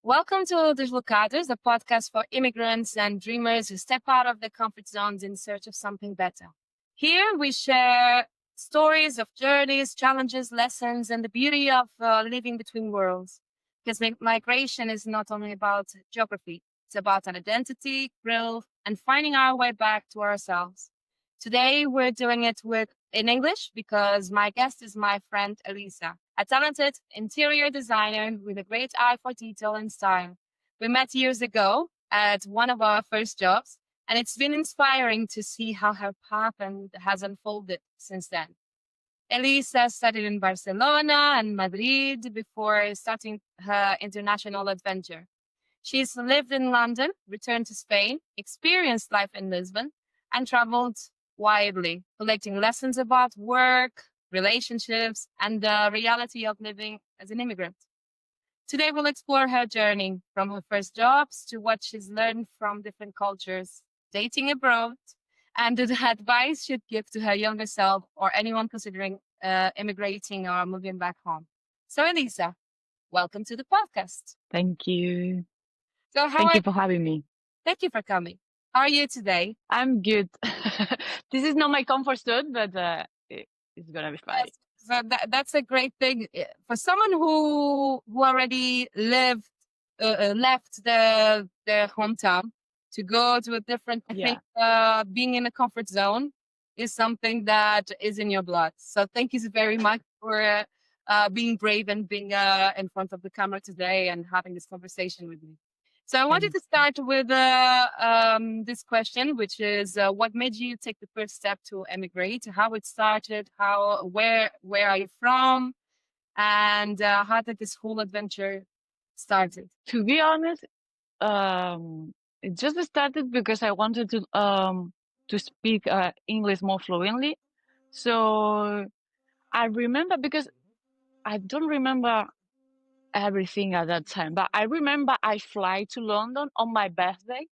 Welcome to Deslocados, the podcast for immigrants and dreamers who step out of their comfort zones in search of something better. Here we share stories of journeys, challenges, lessons, and the beauty of living between worlds. Because migration is not only about geography, it's about an identity, growth, and finding our way back to ourselves. Today we're doing it in English because my guest is my friend Elisa, a talented interior designer with a great eye for detail and style. We met years ago at one of our first jobs, and it's been inspiring to see how her path has unfolded since then. Elisa studied in Barcelona and Madrid before starting her international adventure. She's lived in London, returned to Spain, experienced life in Lisbon, and traveled widely, collecting lessons about work, relationships, and the reality of living as an immigrant. Today, we'll explore her journey from her first jobs to what she's learned from different cultures, dating abroad, and the advice she'd give to her younger self or anyone considering immigrating or moving back home. So, Elisa, welcome to the podcast. Thank you. So, Thank you for having me. Thank you for coming. How are you today? I'm good. This is not my comfort zone, but it's gonna be fine. Yes, so that's a great thing for someone who already left their hometown to go to a different. I think being in a comfort zone is something that is in your blood. So thank you very much for being brave and being in front of the camera today and having this conversation with me. So I wanted to start with this question, which is what made you take the first step to emigrate? How it started? Where are you from? And how did this whole adventure started? To be honest, it just started because I wanted to speak English more fluently. So I remember, because I don't remember everything at that time, but I remember I fly to London on my birthday.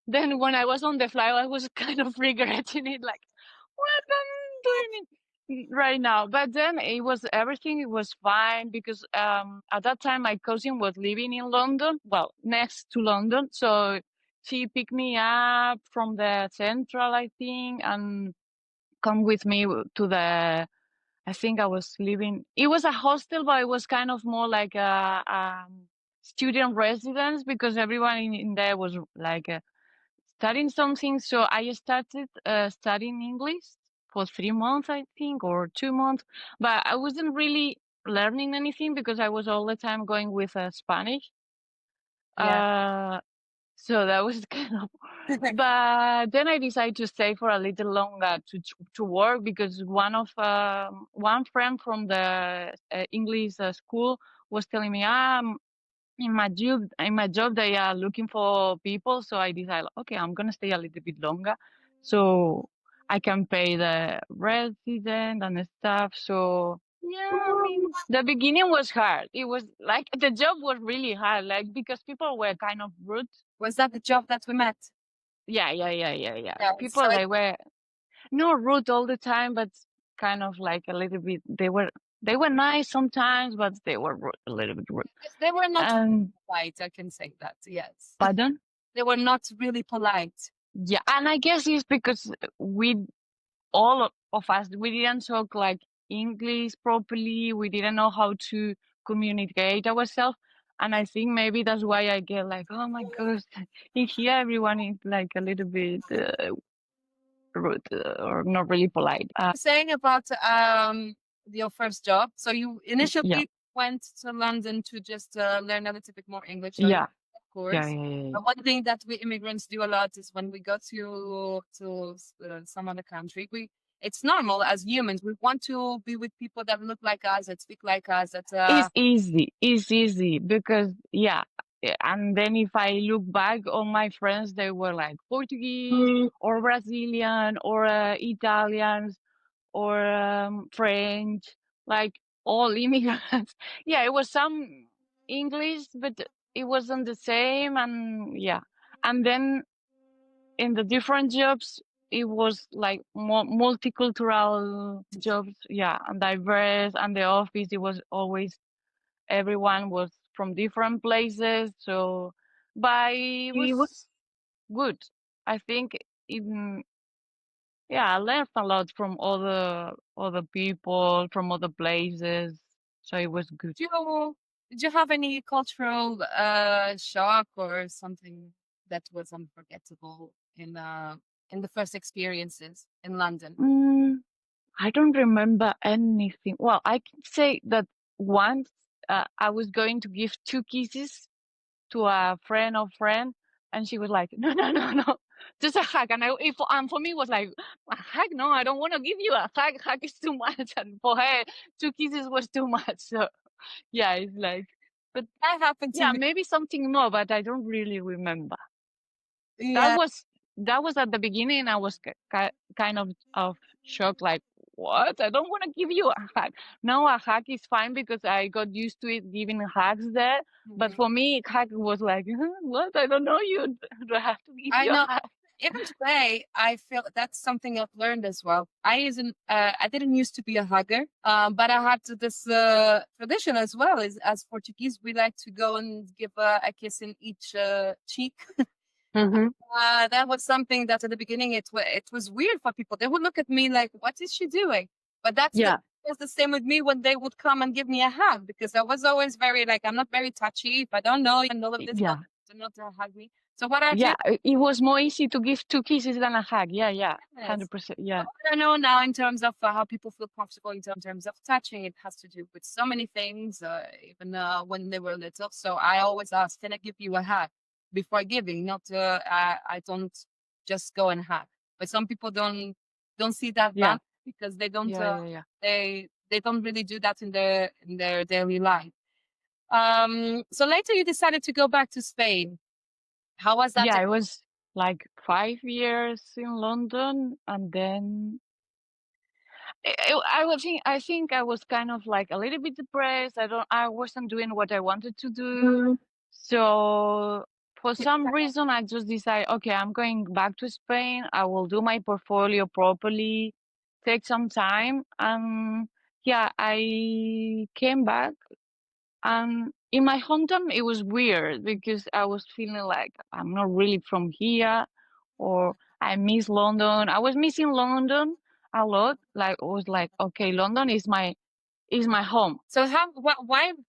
Then when I was on the flight, I was kind of regretting it, like, what am I doing right now? But then everything was fine, because at that time my cousin was living in London, well, next to London. So she picked me up from the central, I think, and come with me to I think I was living, it was a hostel, but it was kind of more like a student residence, because everyone in there was like studying something. So I started studying English for 3 months, I think, or 2 months, but I wasn't really learning anything because I was all the time going with Spanish. So that was kind of, but then I decided to stay for a little longer to work, because one friend from the English school was telling me, in my job they are looking for people. So I decided, okay, I'm gonna stay a little bit longer so I can pay the resident and stuff. So yeah, I mean, the beginning was hard. It was like, the job was really hard, like, because people were kind of rude. Was that the job that we met? Yeah. People, so they were not rude all the time, but kind of like a little bit, they were nice sometimes, but they were a little bit rude. They were not polite, I can say that, yes. Pardon? They were not really polite. Yeah, and I guess it's because all of us, we didn't talk like English properly. We didn't know how to communicate ourselves. And I think maybe that's why I get like, oh my gosh, in here everyone is like a little bit rude or not really polite. Saying about your first job. So you initially went to London to just learn a little bit more English. So yeah. Of course. Yeah. But one thing that we immigrants do a lot is when we go to some other country, it's normal as humans. We want to be with people that look like us, that speak like us. It's easy because and then if I look back, all my friends, they were like Portuguese or Brazilian or Italians or French, like all immigrants. Yeah, it was some English, but it wasn't the same. And then in the different jobs, it was like more multicultural jobs, and diverse. And the office, it was always, everyone was from different places. So, but it was good. I think even I learned a lot from other people from other places. So it was good. Did you have any cultural shock or something that was unforgettable in the first experiences in London? I don't remember anything. Well, I can say that once I was going to give 2 kisses to a friend of friend, and she was like, "No, no, no, no, just a hug." And for me, it was like, "A hug? No, I don't want to give you a hug. Hug is too much." And for her, 2 kisses was too much. So yeah, it's like, but That happened to me. maybe something more, but I don't really remember. Yeah, That was at the beginning. I was kind of shocked, like, what? I don't want to give you a hug. Now a hug is fine because I got used to it giving hugs there. But for me, hug was like, what? I don't know you. Do I have to give I you know. a hug? Even today, I feel that's something I've learned as well. I didn't used to be a hugger, but I had this tradition as well. As Portuguese, we like to go and give a kiss in each cheek. That was something that at the beginning it was weird for people. They would look at me like, "What is she doing?" But was the same with me when they would come and give me a hug, because I was always very like, I'm not very touchy. If I don't know you and all of this, Yeah. do not hug me. So what I Yeah, it was more easy to give 2 kisses than a hug. Yeah, Yes. 100%. Yeah. What I know now in terms of how people feel comfortable in terms of touching, it has to do with so many things, even when they were little. So I always ask, can I give you a hug before giving? Not I don't just go and hug. But some people don't see that Yeah. bad because they don't Yeah. they don't really do that in their daily life. So later you decided to go back to Spain. How was that? Yeah, it was like 5 years in London, and then I think I was kind of like a little bit depressed. I wasn't doing what I wanted to do. So for some reason, I just decided, okay, I'm going back to Spain. I will do my portfolio properly, take some time. And yeah, I came back. And in my hometown, it was weird because I was feeling like I'm not really from here, or I miss London. I was missing London a lot. Like, I was like, okay, London is my home. So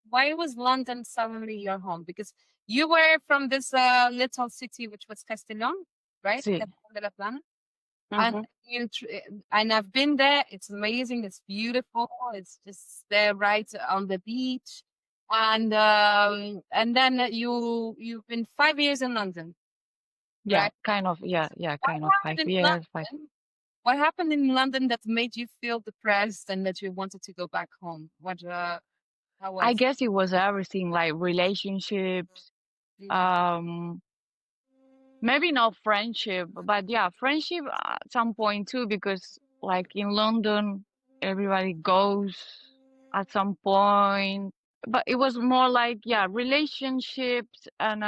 why was London suddenly your home? Because you were from this little city which was Castellón, right? Sí. Castellón de la Plana. Mhm. And I've been there. It's amazing. It's beautiful. It's just there right on the beach. And then you've been 5 years in London. Yeah, Right? kind of. Yeah, kind of. 5 in years. What happened in London that made you feel depressed and that you wanted to go back home? How was I guess it was everything, like relationships, maybe not friendship, but yeah, friendship at some point too, because like in London, everybody goes at some point. But it was more like, yeah, relationships and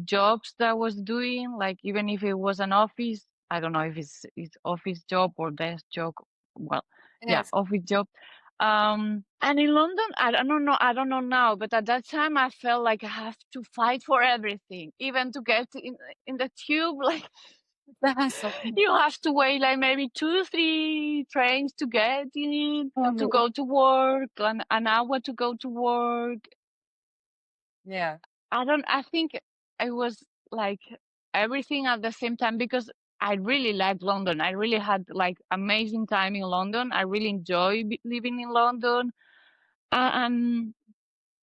jobs that I was doing, like even if it was an office, I don't know if it's office job or desk job. Well, yeah, office job. And in London, I don't know now, but at that time I felt like I have to fight for everything, even to get in the tube. Like the hassle? you have to wait like maybe 2, 3 trains to get in it, to go to work, and an hour to go to work. Yeah. I think it was like everything at the same time, because I really liked London. I really had like amazing time in London. I really enjoy living in London. And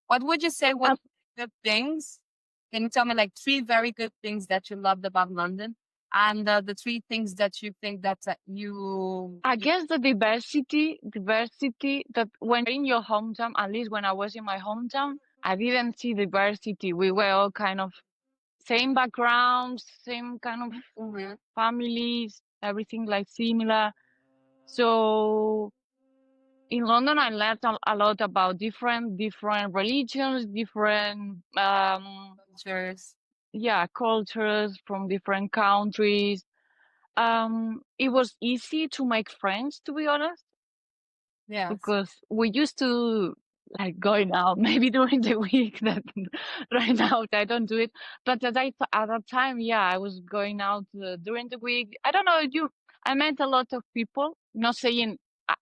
What would you say were good things? Can you tell me like 3 very good things that you loved about London, and the 3 things that you think that I guess the diversity that when in your hometown, at least when I was in my hometown, I didn't see diversity. We were all kind of same backgrounds, same kind of families, everything like similar. So in London, I learned a lot about different religions, different cultures. Yeah, cultures from different countries. It was easy to make friends, to be honest. Yes. Because we used to like going out, maybe during the week. That right now I don't do it, but at that time, yeah, I was going out during the week. I don't know. I met a lot of people. Not saying uh,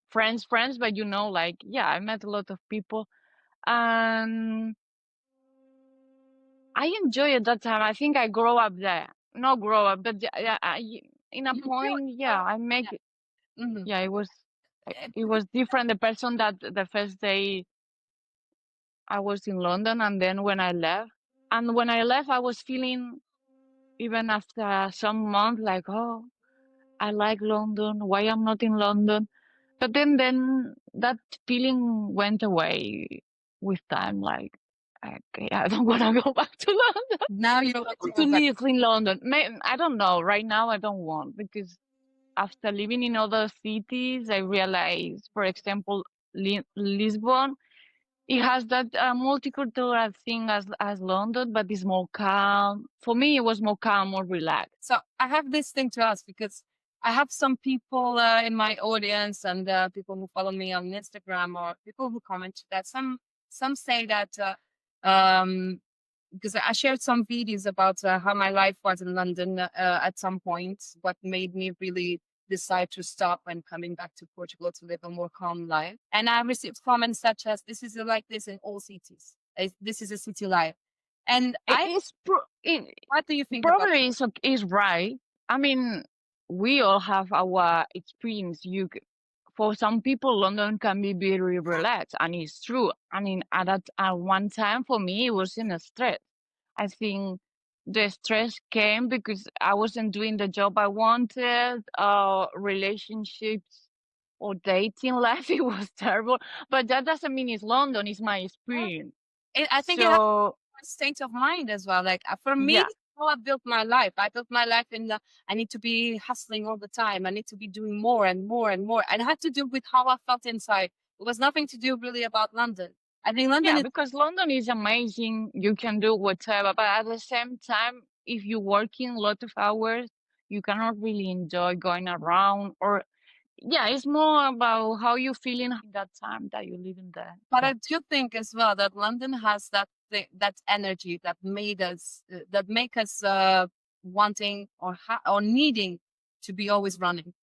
friends, but like, yeah, I met a lot of people, and I enjoy at that time. I think I grow up there. Not grow up, but yeah, in a You point, yeah, I make it. Mhm. Yeah, it Eh, was different. The person that the first day I was in London, and then when I left, I was feeling, even after some months, like, oh, I like London. Why I'm not in London? But then that feeling went away with time. Like, okay, I don't want to go back to London Now you want to to go back. live in London. I don't know. Right now, I don't want, because after living in other cities, I realized, for example, Lisbon, it has that multicultural thing as London, but it's more calm. For me, it was more calm, more relaxed. So I have this thing to ask because I have some people in my audience and people who follow me on Instagram or people who comment that some say that because I shared some videos about how my life was in London at some point, what made me really decide to stop and coming back to Portugal to live a more calm life. And I received comments such as, "This is like this in all cities. This is a city life." And what do you think about? Probably is right. I mean, we all have our experience. For some people, London can be very relaxed, and it's true. I mean, at one time for me, it was in a stress. I think the stress came because I wasn't doing the job I wanted. Relationships or dating life, it was terrible. But that doesn't mean it's London. It's my experience. I think it has a state of mind as well. Like for me, yeah, how I built my life. I built my life in the I need to be hustling all the time. I need to be doing more and more and more. And it had to do with how I felt inside. It was nothing to do really about London. I think London yeah, is because London is amazing. You can do whatever, but at the same time, if you're working a lot of hours, you cannot really enjoy going around. Or yeah, it's more about how you feeling in that time that you live in there. but I do think as well that London has that energy that made us that make us wanting or needing to be always running.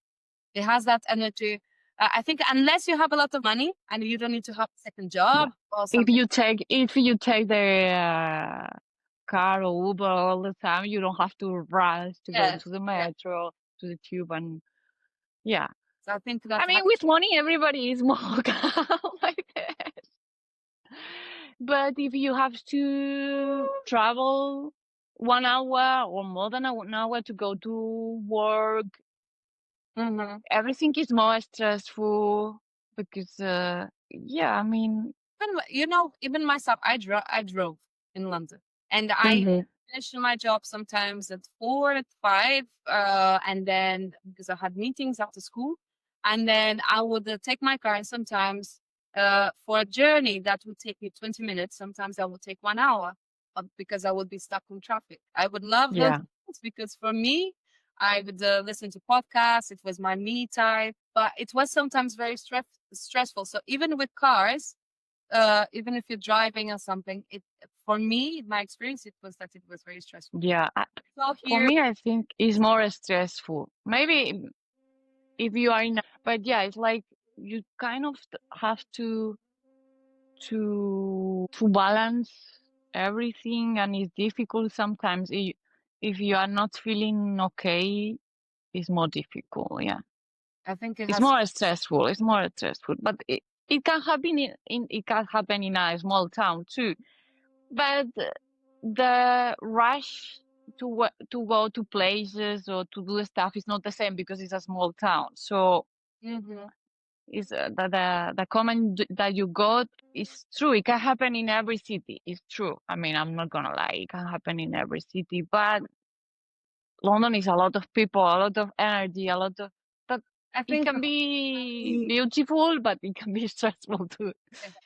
It has that energy. I think unless you have a lot of money and you don't need to have a second job or If something. you take the car or Uber all the time, you don't have to rush to go Yes, to the metro, to the tube, and yeah. so I think that I mean, with money, everybody is more calm, I guess. But if you have to travel 1 hour or more than an hour to go to work, Mhm. everything is more stressful because, yeah, I mean, even myself, I drove in London, and I Mhm. finished my job sometimes at 4, at 5, and then because I had meetings after school, and then I would take my car, and sometimes for a journey that would take me 20 minutes, sometimes I would take 1 hour, because I would be stuck in traffic. I would love those yeah, moments because for me, I would listen to podcasts. It was my me time, but it was sometimes very stressful. So even with cars, even if you're driving or something, it for me, my experience, it was that it was very stressful. yeah. So For here, me, I think it's more stressful. Maybe if you are but yeah, it's like you kind of have to balance everything, and it's difficult sometimes. If you are not feeling okay, it's more difficult. Yeah, I think it it's has. more stressful. It's more stressful, but it can happen it can happen in a small town too. But the rush to go to places or to do stuff is not the same because it's a small town. So Mhm. is the comment that you got is true. It can happen in every city. It's true. I mean, I'm not gonna lie. It can happen in every city, but London is a lot of people, a lot of energy, a lot of that. I It think can be beautiful, but it can be stressful too.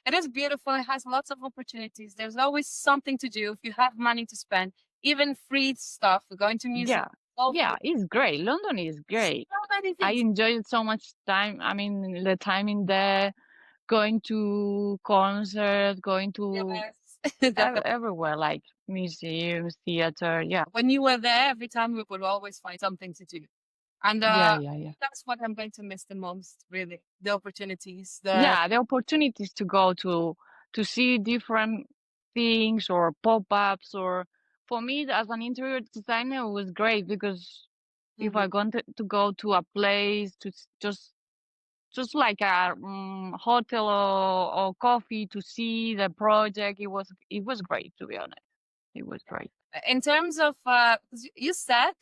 it is beautiful. It has lots of opportunities. There's always something to do if you have money to spend. Even free stuff, going to museums. Yeah, yeah, it's great. London is great. So many I things. enjoyed so much time. I mean, the time in there. going to concerts, going to Yes, definitely. everywhere, like museums, theater. Yeah, When you were there, every time we would always find something to do. And yeah. that's what I'm going to miss the most, really. The opportunities, Yeah, the opportunities to go to see different things or pop-ups, or for me as an interior designer it was great because if I Mhm. wanted to go to a place to just like a hotel or coffee to see the project, it was great, to be honest. It was great. In terms of, 'cause you said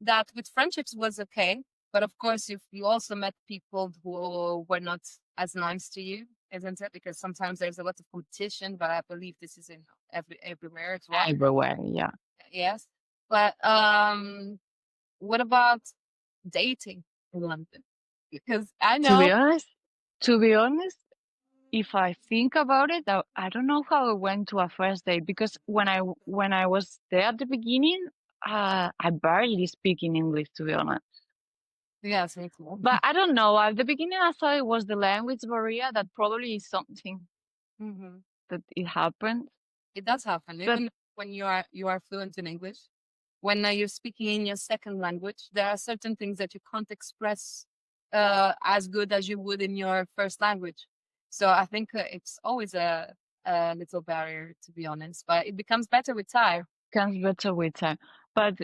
that with friendships was okay, but of course, if you also met people who were not as nice to you, isn't it? Because sometimes there's a lot of competition, but I believe this is in everywhere as well. Everywhere, yeah. Yes, but what about dating in London? Because I To know, be honest, to be honest, if I think about it, I don't know how I went to a first date because when I was there at the beginning, I barely speak in English, to be honest. yes, me too. But I don't know. At the beginning, I thought it was the language barrier that probably is something Hmm. that it happened. It does happen, But even when you are fluent in English. When you're speaking in your second language, there are certain things that you can't express as good as you would in your first language. So I think it's always a little barrier, to be honest. But it becomes better with time. comes better with time. But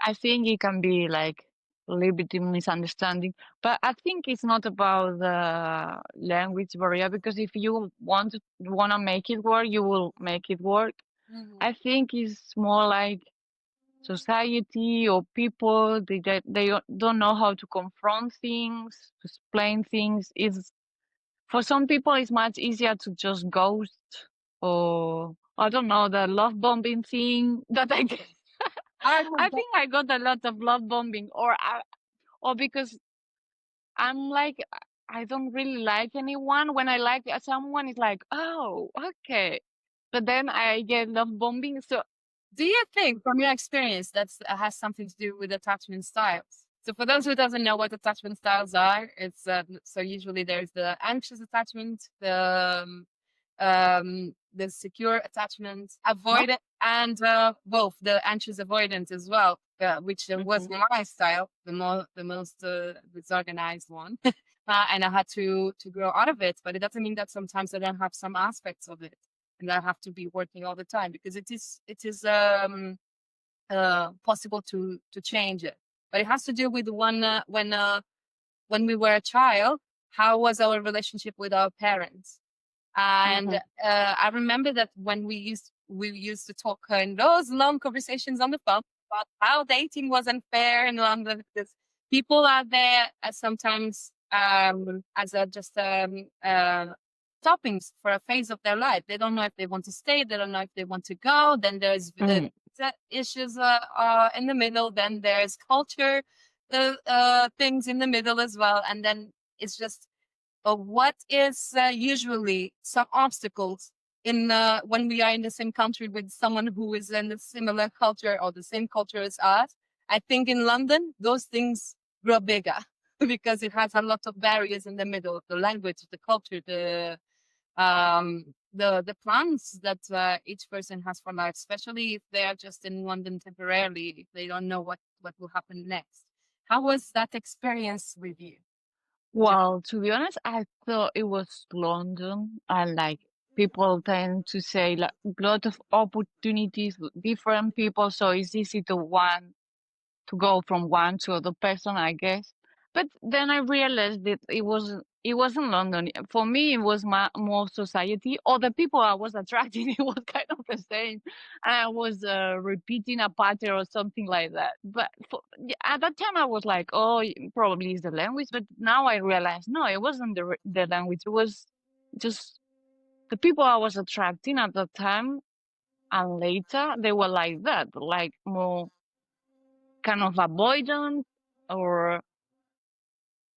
I think it can be like a little bit of misunderstanding. But I think it's not about the language barrier because if you wanna make it work, you will make it work. Mhm. I think it's more like society or people they don't know how to confront things, to explain things. It's for some people it's much easier to just ghost, or I don't know, the love bombing thing that I get. I I have that. think I got a lot of love bombing, or because I'm like I don't really like anyone. When I like someone, it's like, oh, okay, but then I get love bombing. So Do you think, from your experience, that has something to do with attachment styles? So, for those who doesn't know what attachment styles are, it's so usually there's the anxious attachment, the secure attachment, no. avoidant, and both the anxious avoidant as well, which was Mhm. my style, the most disorganized one, and I had to grow out of it. But it doesn't mean that sometimes I don't have some aspects of it, and I have to be working all the time because it is possible to change it. But it has to do with when we were a child, how was our relationship with our parents? And Mhm. I remember that when we used to talk in those long conversations on the phone about how dating was unfair in London because people are there as sometimes as a just toppings for a phase of their life. They don't know if they want to stay. They don't know if they want to go. Then there's Mm. visa issues in the middle. Then there's culture things in the middle as well. And then it's just what is usually some obstacles in when we are in the same country with someone who is in a similar culture or the same culture as us. I think in London those things grow bigger because it has a lot of barriers in the middle: the language, the culture, the plans that each person has for life, especially if they are just in London temporarily, if they don't know what will happen next. How was that experience with you? Well, to be honest, I thought it was London, and like people tend to say like lot of opportunities, different people, so it's easy to go from one to other person, I guess. But then I realized that it wasn't London. For me, it was more society, or the people I was attracting. It was kind of the same, and I was repeating a pattern or something like that. But yeah, at that time, I was like, "Oh, probably it's the language." But now I realize, no, it wasn't the language. It was just the people I was attracting at that time, and later they were like that, like more kind of avoidant, or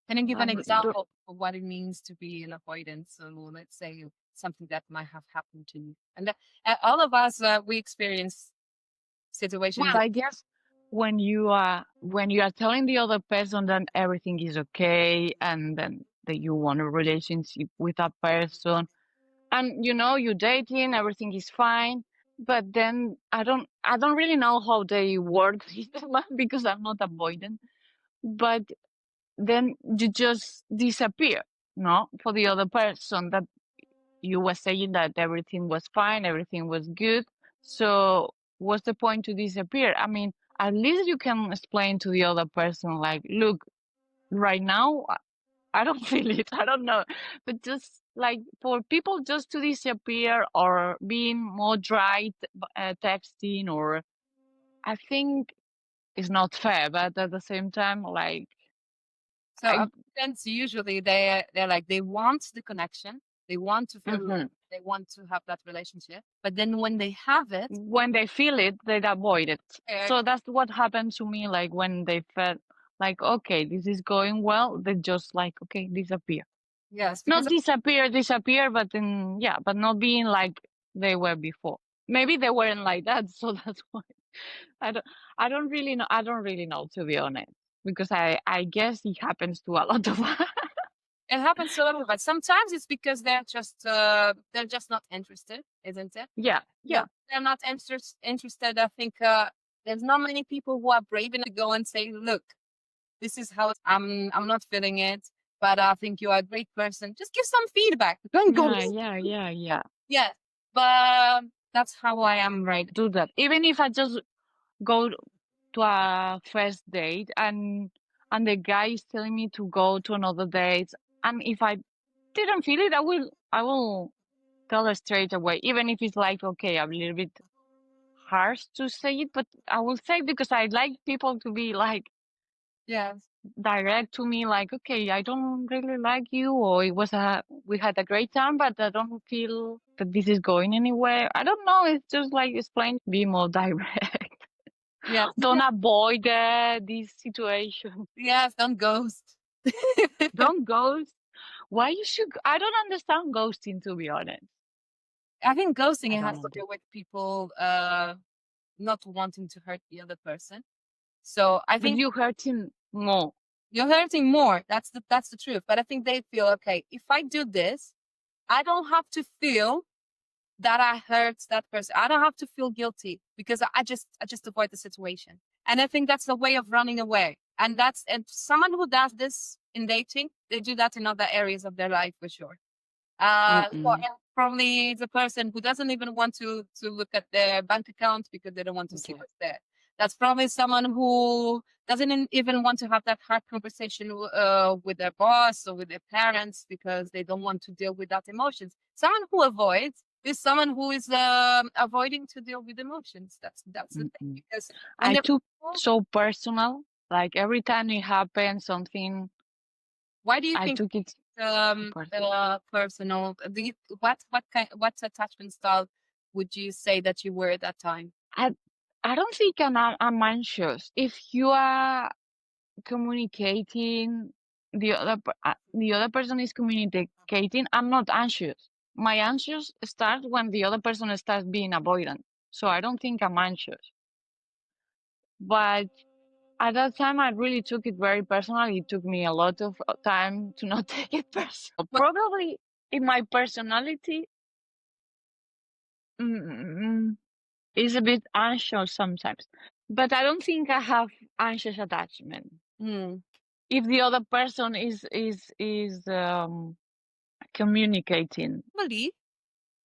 Can you give an don't- example of what it means to be in avoidance? So let's say something that might have happened to you. And all of us, we experience situations. well, I guess when you are telling the other person that everything is okay, and then that you want a relationship with a person, and you're dating, everything is fine, but then I don't really know how they work because I'm not avoidant, but then you just disappear, no, for the other person, that you were saying that everything was fine, everything was good. So what's the point to disappear? I mean, at least you can explain to the other person, like, look, right now I don't feel it. I don't know. But just like for people just to disappear or being more dry texting, or I think it's not fair. But at the same time, like, So I, applicants usually they're like they want the connection, they want to feel love, they want to have that relationship, but then when they have it, when they feel it, they avoid it. they're- So that's what happened to me. Like when they felt like, okay, this is going well, they just like, okay, disappear. yes, Not because disappear, but then but not being like they were before. Maybe they weren't like that, so that's why I don't I don't really know. I don't really know, to be honest, because I guess it happens to a lot of us. it happens a lot, but sometimes it's because they're just not interested, isn't it? Yeah. They're not interested. I think there's not many people who are brave enough to go and say, look, this is how I'm not feeling it, but I think you are a great person. Just give some feedback. Don't go. Yeah. Yeah, but that's how I am right. Do that. Even if I just go to a first date and the guy is telling me to go to another date, and if I didn't feel it, I will tell her straight away, even if it's like, okay, a little bit harsh to say it, but I will say, because I like people to be like Yes. direct to me, like, okay, I don't really like you, or we had a great time, but I don't feel that this is going anywhere. I don't know. It's just like explain, be more direct. Yes. Don't avoid this situation. Yes. Don't ghost. Don't ghost. Why you should? I don't understand ghosting, to be honest. I think ghosting I it has don't to do with people not wanting to hurt the other person. So I But think you hurting more. you're hurting more. That's the truth. But I think they feel, okay, if I do this, I don't have to feel that I hurt that person. I don't have to feel guilty because I just avoid the situation. And I think that's a way of running away. And someone who does this in dating, they do that in other areas of their life for sure. And probably the person who doesn't even want to look at their bank account because they don't want to see Okay. what's there. That's probably someone who doesn't even want to have that hard conversation with their boss or with their parents because they don't want to deal with that emotions. Someone who avoids is someone who is avoiding to deal with emotions. That's the thing. Because I took so personal. Like every time it happened, something, why do you I think took it personal? What attachment style would you say that you were at that time? I don't think I'm anxious. If you are communicating, the other person is communicating, I'm not anxious. My anxious starts when the other person starts being avoidant. So I don't think I'm anxious. But at that time, I really took it very personally. It took me a lot of time to not take it personal. Probably in my personality, is a bit anxious sometimes, but I don't think I have anxious attachment. If the other person is communicating, I believe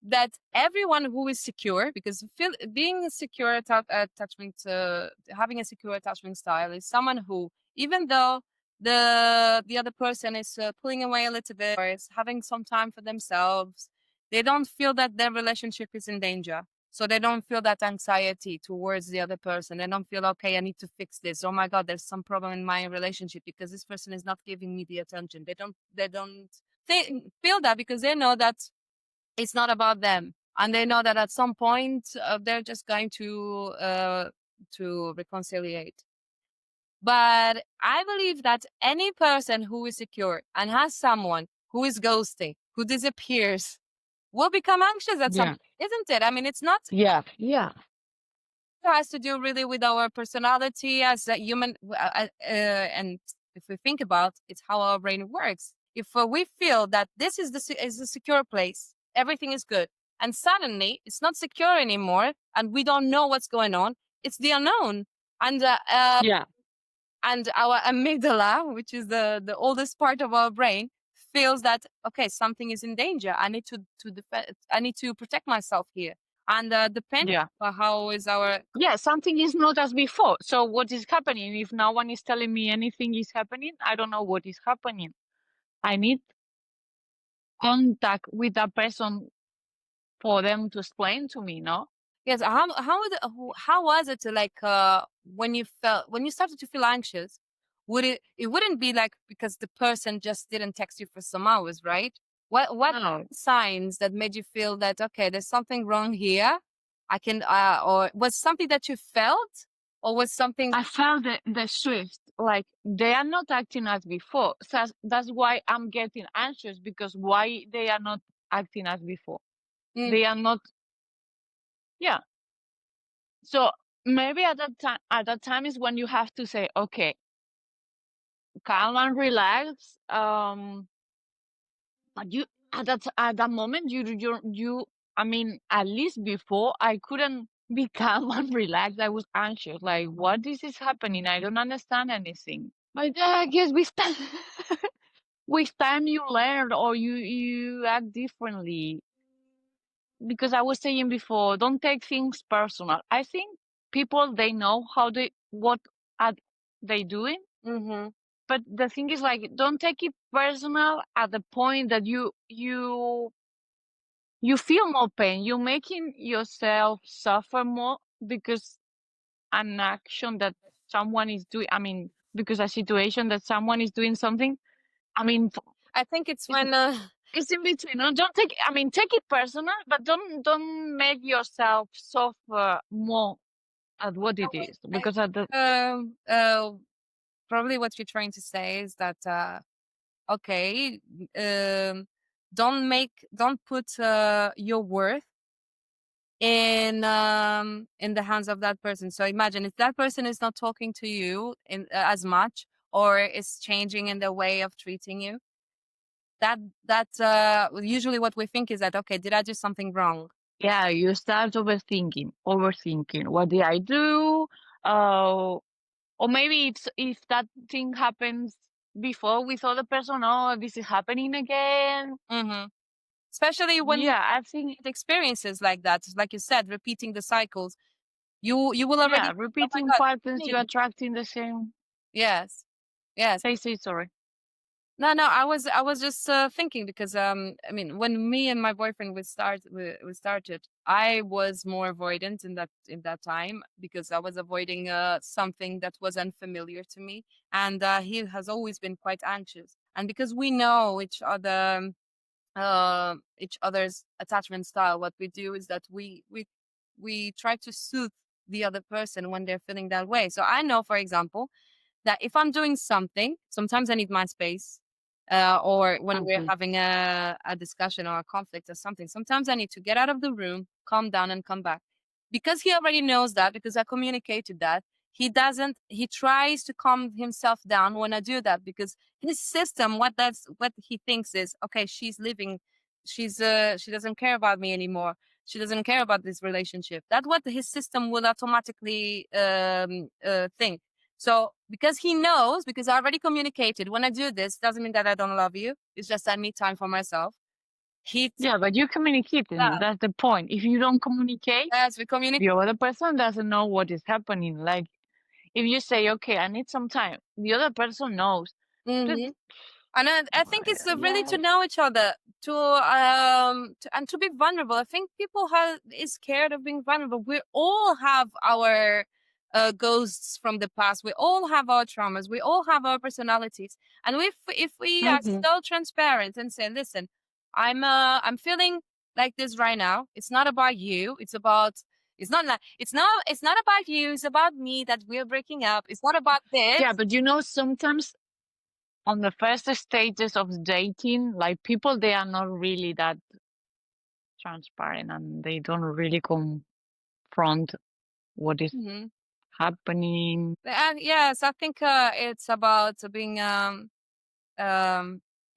that everyone who is secure, because being secure attachment, having a secure attachment style is someone who, even though the other person is pulling away a little bit or is having some time for themselves, they don't feel that their relationship is in danger. So they don't feel that anxiety towards the other person. They don't feel, okay, I need to fix this. Oh my God, there's some problem in my relationship because this person is not giving me the attention. They don't feel that because they know that it's not about them, and they know that at some point they're just going to reconciliate. But I believe that any person who is secure and has someone who is ghosting, who disappears, will become anxious at some, isn't it? I mean, it's not. Yeah. It has to do really with our personality as a human, and if we think about it's how our brain works. if we feel that this is is a secure place, everything is good, and suddenly it's not secure anymore, and we don't know what's going on, it's the unknown. And Yeah. and our amygdala, which is the oldest part of our brain, feels that okay, something is in danger. I need to defend. I need to protect myself here. And depending Yeah. on how is our Yeah, something is not as before. So what is happening? If no one is telling me anything is happening, I don't know what is happening. I need contact with that person for them to explain to me, no? yes. How was it to like when you started to feel anxious? It wouldn't be like because the person just didn't text you for some hours, right? What No. signs that made you feel that okay, there's something wrong here? I can or was something that you felt, or was something? I felt the shift. Like they are not acting as before. So that's why I'm getting anxious, because why they are not acting as before? Mm, They are not. Yeah. So maybe at that time is when you have to say, okay, calm and relax. But you at that moment you I mean, at least before I couldn't be calm and relaxed. I was anxious. Like, what is happening? I don't understand anything. But I guess with time, with time you learn, or you act differently. Because I was saying before, don't take things personal. I think people, they know what are they doing. mm-hmm. But the thing is, like, don't take it personal at the point that you feel more pain. You're making yourself suffer more because an action that someone is doing. I mean, because a situation that someone is doing something. I mean, I think it's it's, when it's in between. No? Don't take. I mean, take it personal, but don't make yourself suffer more at what it is. I Because at the um probably what you're trying to say is that okay, um, don't put your worth in the hands of that person. So imagine if that person is not talking to you in as much, or is changing in the way of treating you, that usually what we think is that okay, did I do something wrong? yeah, you start overthinking. What did I do? Or maybe if that thing happens before with other person, oh, this is happening again. Mm-hmm. Especially when you Yeah, I think, get experiences like that, like you said, repeating the cycles, you will already yeah, think, oh my repeating god, patterns, me. you're attracting the same. Yes, yes. Say, sorry. No, I was just thinking because I mean, when me and my boyfriend we started, I was more avoidant in that time because I was avoiding something that was unfamiliar to me, and he has always been quite anxious. And because we know each other's attachment style, what we do is that we try to soothe the other person when they're feeling that way. So I know, for example, that if I'm doing something, sometimes I need my space, or when we're Okay. having a discussion or a conflict or something, sometimes I need to get out of the room, calm down, and come back. Because he already knows that, because I communicated that, he tries to calm himself down when I do that, because his system, what he thinks is, okay, she's leaving, she doesn't care about me anymore. She doesn't care about this relationship. That's what his system will automatically think. So because he knows, because I already communicated, when I do this, doesn't mean that I don't love you. It's just I need time for myself. He Yeah, but you're communicating. does. That's the point. If you don't communicate, As we communicate. the other person doesn't know what is happening. Like, if you say, okay, I need some time, the other person knows. But, Mhm. And I think it's really yeah. to know each other, and to be vulnerable. I think people is scared of being vulnerable. We all have our ghosts from the past. We all have our traumas. We all have our personalities. And if we are Mhm. so transparent and say, "Listen, I'm feeling like this right now. It's not about you. It's not about you. It's about me that we're breaking up. It's not about this." Yeah, but sometimes on the first stages of dating, like, people, they are not really that transparent, and they don't really confront what is Mhm. happening. And yes, I think it's about being um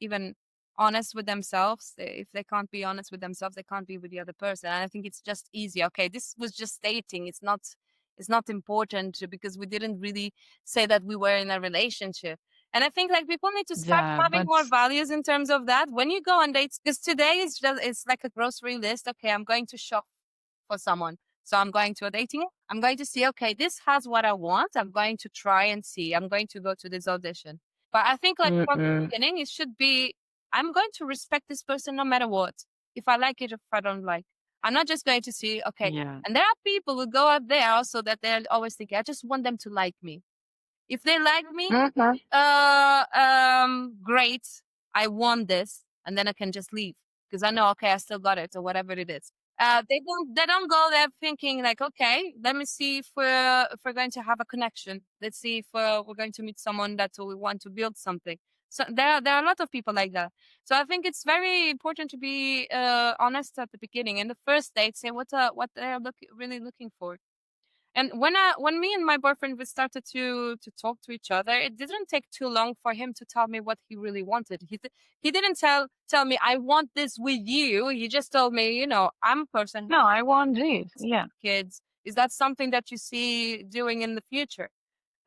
even honest with themselves. If they can't be honest with themselves, they can't be with the other person. And I think it's just easy. Okay, this was just dating. It's not important because we didn't really say that we were in a relationship. And I think like people need to start Yeah, having but more values in terms of that. When you go on dates, because today it's like a grocery list. Okay, I'm going to shop for someone. So I'm going to a dating. I'm going to see, okay, this has what I want. I'm going to try and see. I'm going to go to this audition. But I think like from the beginning, it should be, I'm going to respect this person no matter what. If I like it, if I don't like. I'm not just going to see, okay. yeah, And there are people who go out there also that they're always thinking, I just want them to like me. If they like me, great. I want this, and then I can just leave because I know, okay, I still got it or whatever it is. They don't go there thinking like, okay, let me see if we're going to have a connection. Let's see if we're going to meet someone that we want to build something. So there are a lot of people like that. So I think it's very important to be honest at the beginning. In the first date, say what they're really looking for. And when me and my boyfriend we started to talk to each other, it didn't take too long for him to tell me what he really wanted. He didn't tell me I want this with you. He just told me, I'm a person no, I want this. Yeah, kids. Is that something that you see doing in the future?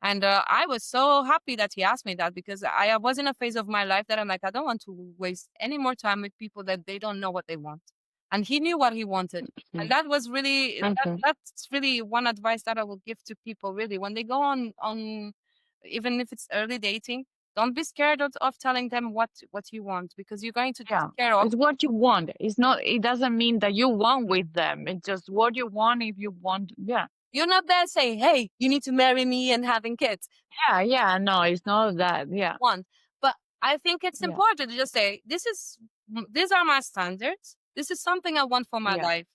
And I was so happy that he asked me that because I was in a phase of my life that I'm like, I don't want to waste any more time with people that they don't know what they want. And he knew what he wanted. And that was really, that's really one advice that I will give to people really. When they go on even if it's early dating, don't be scared of telling them what you want because you're going to yeah. scare off. It's what you want. It's not. It doesn't mean that you want with them. It's just what you want. If you want, yeah, You're not there saying, hey, you need to marry me and having kids. yeah. No, it's not that. Yeah, Want. But I think it's yeah, important to just say, these are my standards. This is something I want for my yeah, life.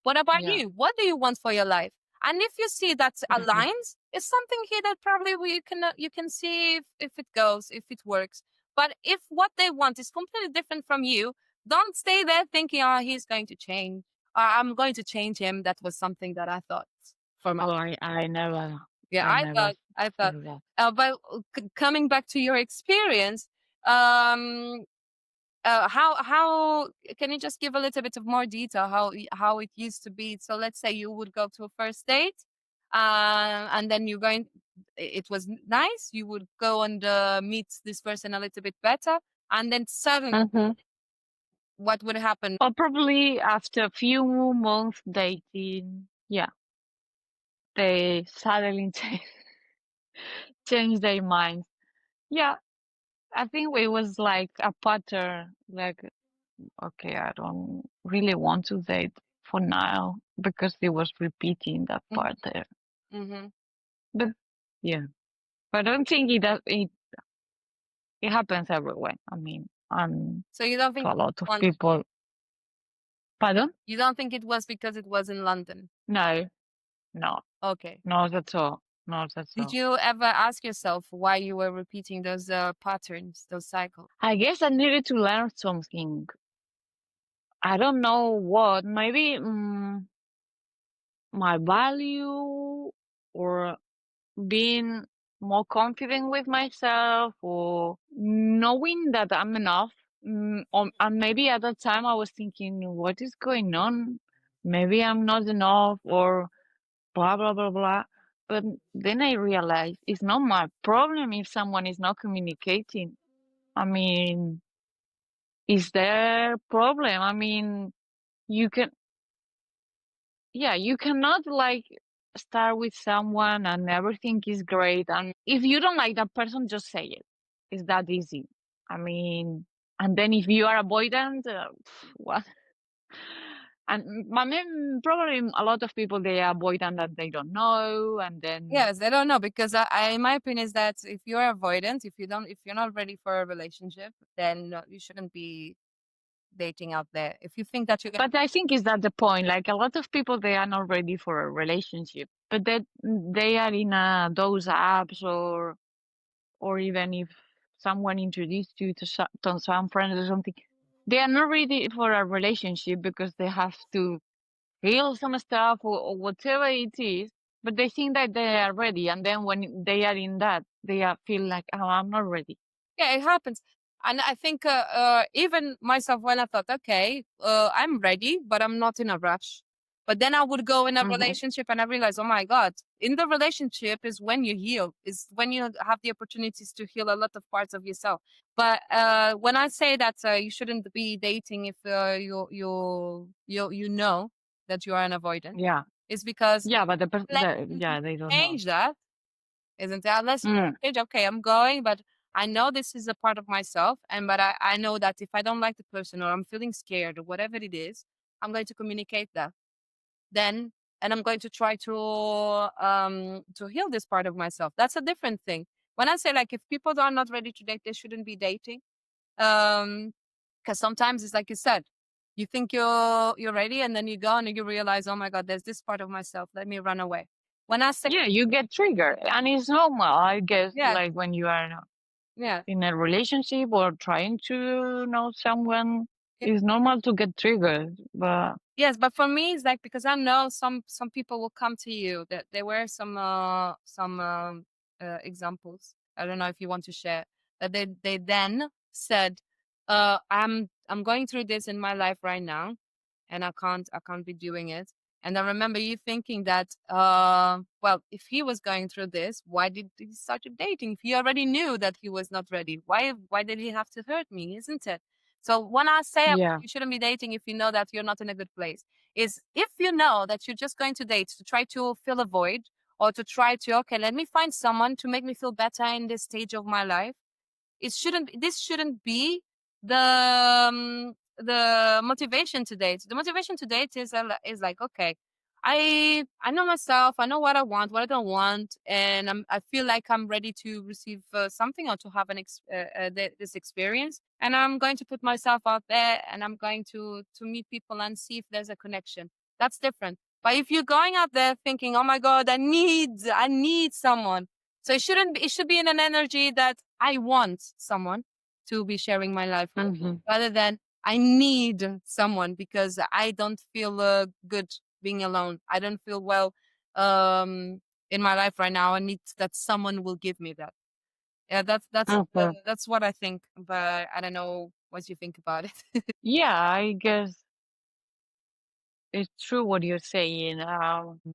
What about yeah. you? What do you want for your life? And if you see that aligns, it's something here that probably you can see if it goes, if it works. But if what they want is completely different from you, don't stay there thinking, oh, he's going to change. Or I'm going to change him. That was something that I thought for my Oh, I never, yeah, I I never thought. feel that. But coming back to your experience, um, how can you just give a little bit of more detail how it used to be? So let's say you would go to a first date, and then you're going. It was nice. You would go and meet this person a little bit better, and then suddenly, what would happen? Or probably after a few months dating, yeah, they suddenly change their minds. Yeah, I think it was like a pattern. Like, okay, I don't really want to date for now because they was repeating that part there. Mm-hmm. But yeah, but I don't think it happens everywhere. I mean, So you don't think a lot of people. Pardon? you don't think it was because it was in London? No, no, Okay. not at all. Not at Did all. you ever ask yourself why you were repeating those patterns, those cycles? I guess I needed to learn something. I don't know what. Maybe my value or being more confident with myself or knowing that I'm enough. And maybe at that time I was thinking, what is going on? Maybe I'm not enough or blah, blah, blah, blah. But then I realized it's not my problem if someone is not communicating. I mean, it's their problem. I mean, you can, yeah, you cannot like start with someone and everything is great. And if you don't like that person, just say it. It's that easy. I mean, and then if you are avoidant, what? And my main problem, a lot of people they are avoidant that they don't know, and then Yes, I don't know because in my opinion is that if you're avoidant, if you're not ready for a relationship, then you shouldn't be dating out there. If you think that you're but I think is that the point. Like a lot of people, they are not ready for a relationship, but they are in those apps or even if someone introduced you to some friends or something, they are not ready for a relationship because they have to heal some stuff or whatever it is. But they think that they are ready, and then when they are in that, they feel like, oh, I'm not ready. yeah, it happens. And I think even myself, when I thought, okay, I'm ready, but I'm not in a rush. But then I would go in a relationship and I realized, oh my God, in the relationship is when you heal, is when you have the opportunities to heal a lot of parts of yourself. But when I say that you shouldn't be dating if you know that you are an avoidant, Yeah. it's because Yeah, but yeah, they don't know. change that, isn't it? Unless you Mm. change, okay, I'm going, but I know this is a part of myself, and but I know that if I don't like the person or I'm feeling scared or whatever it is, I'm going to communicate that then, and I'm going to try to heal this part of myself. That's a different thing. When I say like if people are not ready to date, they shouldn't be dating. Because sometimes it's like you said, you think you're ready, and then you go and you realize, oh my God, there's this part of myself. Let me run away. When I say Yeah, you get triggered, and it's normal, I guess. yeah, Like when you are yeah. in a relationship or trying to know someone, Yeah. it's normal to get triggered. But Yes, but for me, it's like because I know some people will come to you. That there were some examples. I don't know if you want to share. That they then said, I'm going through this in my life right now, and I can't be doing it. And I remember you thinking that, well, if he was going through this, why did he start dating? If he already knew that he was not ready, why did he have to hurt me? Isn't it? So when I say yeah. you shouldn't be dating if you know that you're not in a good place, is if you know that you're just going to date to try to fill a void or to try to, okay, let me find someone to make me feel better in this stage of my life. This shouldn't be the motivation to date. The motivation to date is like, okay, I know myself, I know what I want, what I don't want, and I feel like I'm ready to receive something or to have this experience, and I'm going to put myself out there, and I'm going to meet people and see if there's a connection. That's different. But if you're going out there thinking, oh my God, I need someone, so it should be in an energy that I want someone to be sharing my life with, rather than I need someone because I don't feel good being alone. I don't feel well in my life right now. I need that someone will give me that. Yeah, that's what I think. But I don't know what you think about it. Yeah, I guess it's true what you're saying.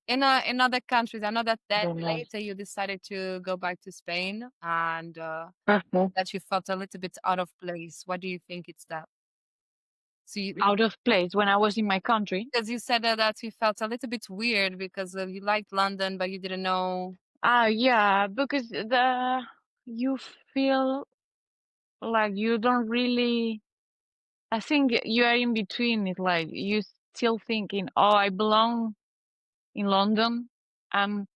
In other countries, I know that Don't know. later you decided to go back to Spain and Mhm. that you felt a little bit out of place. What do you think it's that? So Out of place when I was in my country. because you said that you felt a little bit weird because you liked London, but you didn't know. Yeah, because you feel like you don't really. I think you are in between. It's like you still thinking, "Oh, I belong in London," um,